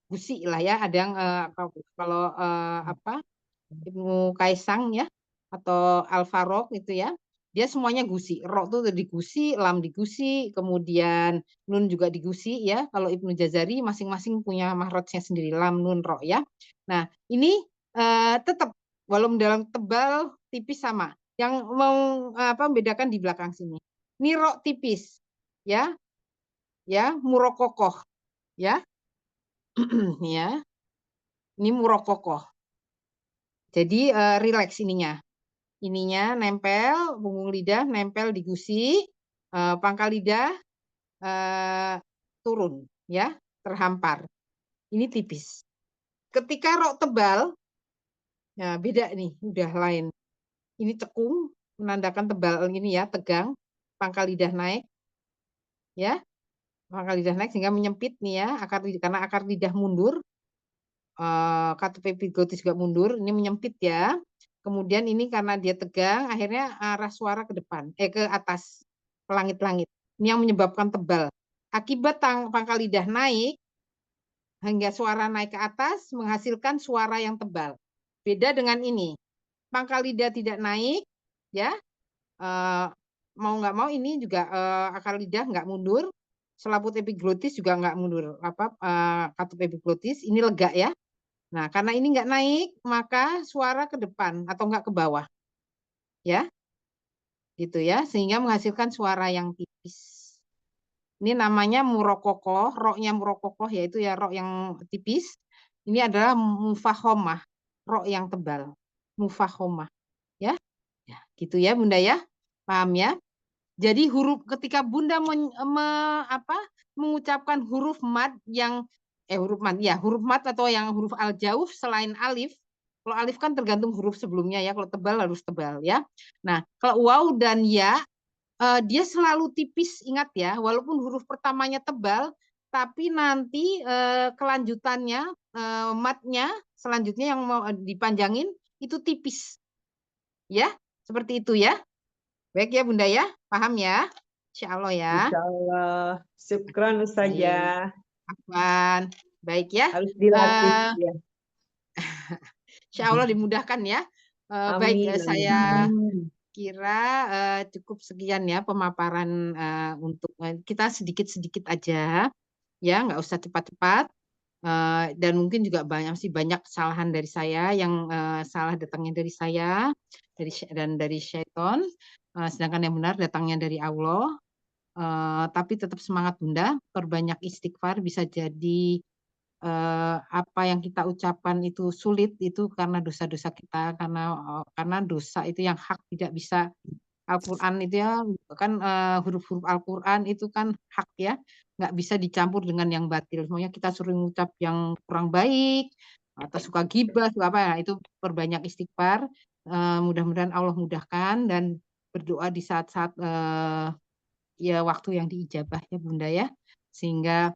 gusi lah ya. Ada yang kalau Ibnu Kaisang ya atau al-faroq itu ya. Dia semuanya gusi. Ro tuh digusi, lam digusi, kemudian nun juga digusi ya. Kalau Ibnu Jazari masing-masing punya mahrojnya sendiri, lam, nun, ro ya. Nah, ini tetap walaupun dalam tebal tipis sama. Yang mau membedakan di belakang sini. Ini ro tipis ya. Ya, murokokoh ya. Ya. Ini murokokoh. Jadi rileks ininya. Ininya nempel, punggung lidah nempel di gusi, pangkal lidah turun ya, terhampar. Ini tipis. Ketika rok tebal, nah beda nih, udah lain. Ini cekung, menandakan tebal ini ya, tegang, pangkal lidah naik, ya, pangkal lidah naik sehingga menyempit nih ya, karena akar lidah mundur, katup epiglottis juga mundur, ini menyempit ya. Kemudian ini karena dia tegang, akhirnya arah suara ke depan, ke atas, ke langit-langit. Ini yang menyebabkan tebal. Akibat pangkal lidah naik, hingga suara naik ke atas, menghasilkan suara yang tebal. Beda dengan ini. Pangkal lidah tidak naik, ya. Mau nggak mau ini juga akar lidah nggak mundur. Selaput epiglottis juga nggak mundur. Katup epiglottis, ini lega ya. Nah, karena ini nggak naik, maka suara ke depan atau nggak ke bawah. Ya, gitu ya, sehingga menghasilkan suara yang tipis. Ini namanya murokokoh, roknya murokokoh, yaitu ya rok yang tipis. Ini adalah mufahomah, rok yang tebal. Mufahomah, ya. Ya, gitu ya Bunda ya, paham ya? Jadi ketika Bunda mengucapkan huruf mad yang huruf mad atau yang huruf al-jauf selain alif. Kalau alif kan tergantung huruf sebelumnya ya, kalau tebal harus tebal ya. Nah, kalau waw dan ya dia selalu tipis, ingat ya, walaupun huruf pertamanya tebal, tapi nanti kelanjutannya madnya selanjutnya yang mau dipanjangin itu tipis. Ya, seperti itu ya. Baik ya Bunda ya, paham ya? Insya Allah ya. Insya Allah. Syukran Ustazah. Afwan. Baik ya. Harus dilatih ya. Insya Allah dimudahkan ya. Baik, Amin. saya kira cukup sekian ya pemaparan untuk kita sedikit-sedikit aja. Ya, nggak usah cepat-cepat. Dan mungkin juga masih banyak kesalahan dari saya yang salah datangnya dari saya dan dari syaiton, sedangkan yang benar datangnya dari Allah. Tapi tetap semangat Bunda, perbanyak istighfar. Bisa jadi apa yang kita ucapkan itu sulit itu karena dosa-dosa kita, karena dosa itu yang hak tidak bisa. Al-Quran itu ya kan huruf-huruf Al-Quran itu kan hak ya, nggak bisa dicampur dengan yang batil. Semuanya kita suruh mengucap yang kurang baik atau suka gibah, suka apa ya, itu perbanyak istighfar. Mudah-mudahan Allah mudahkan dan berdoa di saat-saat ya waktu yang diijabah ya Bunda ya, sehingga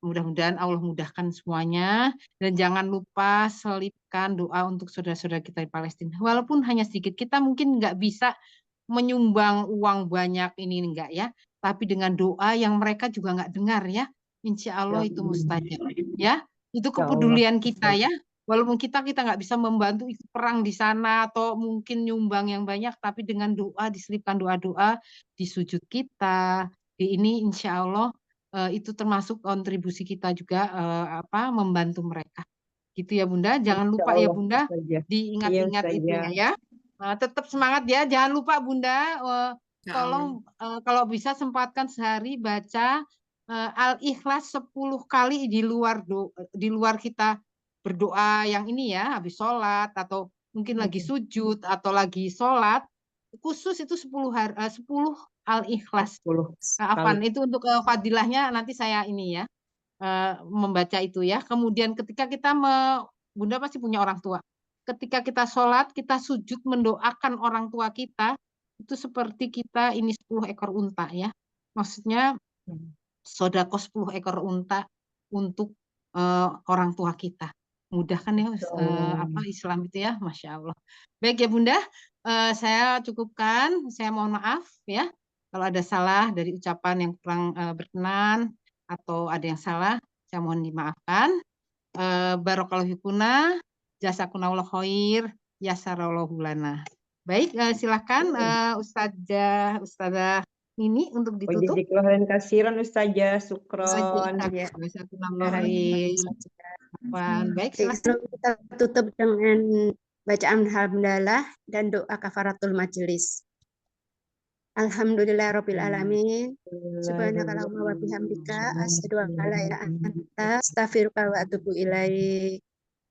mudah-mudahan Allah mudahkan semuanya. Dan jangan lupa selipkan doa untuk saudara-saudara kita di Palestina. Walaupun hanya sedikit, kita mungkin nggak bisa menyumbang uang banyak ini enggak ya, tapi dengan doa yang mereka juga nggak dengar ya, insya Allah itu mustajab ya. Itu kepedulian kita ya. Walaupun kita nggak bisa membantu ikut perang di sana atau mungkin nyumbang yang banyak, tapi dengan doa, diselipkan doa-doa di sujud kita, di ini insya Allah itu termasuk kontribusi kita juga membantu mereka. Gitu ya Bunda, jangan lupa ya Bunda, diingat-ingat itunya ya. Tetap semangat ya, jangan lupa Bunda, tolong kalau bisa sempatkan sehari baca Al-Ikhlas 10 kali di luar kita berdoa yang ini ya, habis sholat atau mungkin lagi sujud atau lagi sholat, khusus itu 10 Al-Ikhlas. Itu untuk fadilahnya nanti saya ini ya membaca itu ya. Kemudian ketika kita Bunda pasti punya orang tua. Ketika kita sholat, kita sujud mendoakan orang tua kita, itu seperti kita ini 10 ekor unta ya. Maksudnya sodako 10 ekor unta untuk orang tua kita. Mudah kan ya Islam itu ya, Masya Allah. Baik ya Bunda, saya cukupkan. Saya mohon maaf ya kalau ada salah dari ucapan yang kurang berkenan atau ada yang salah, saya mohon dimaafkan. Barakallahu fikuna, jazakumullah khair. yasarallahu lana. Baik, silakan Ustazah Nini untuk ditutup. Wajazikillahu khairan Ustazah, Baik, syukron. Ya. Jazakumullahu khairan. Baik, Baik, silakan. kita tutup dengan bacaan alhamdulillah dan doa kafaratul majelis. Alhamdulillahirabbil alamin. Subhanakallahumma wa bihamdika asyhadu an la ilaha illa anta astaghfiruka wa atubu ilaik.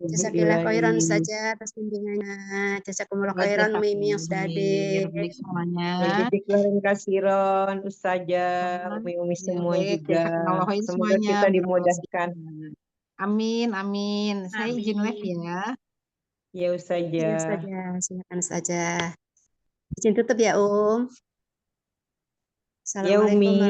Jazakillah khairan saja atas bimbingannya. Jazakumullah khairan Mimi yang sudah hadir. Baik semuanya. Wajazikillahu khairan Ustazah, umi-umi semua Baik, juga. jazakallahu khairan Semoga semuanya. kita dimudahkan. Amin, amin. Saya izin live ya. Ya Ya Ustazah. saja, silakan saja. Izin tutup ya, Ya Assalamualaikum Umi.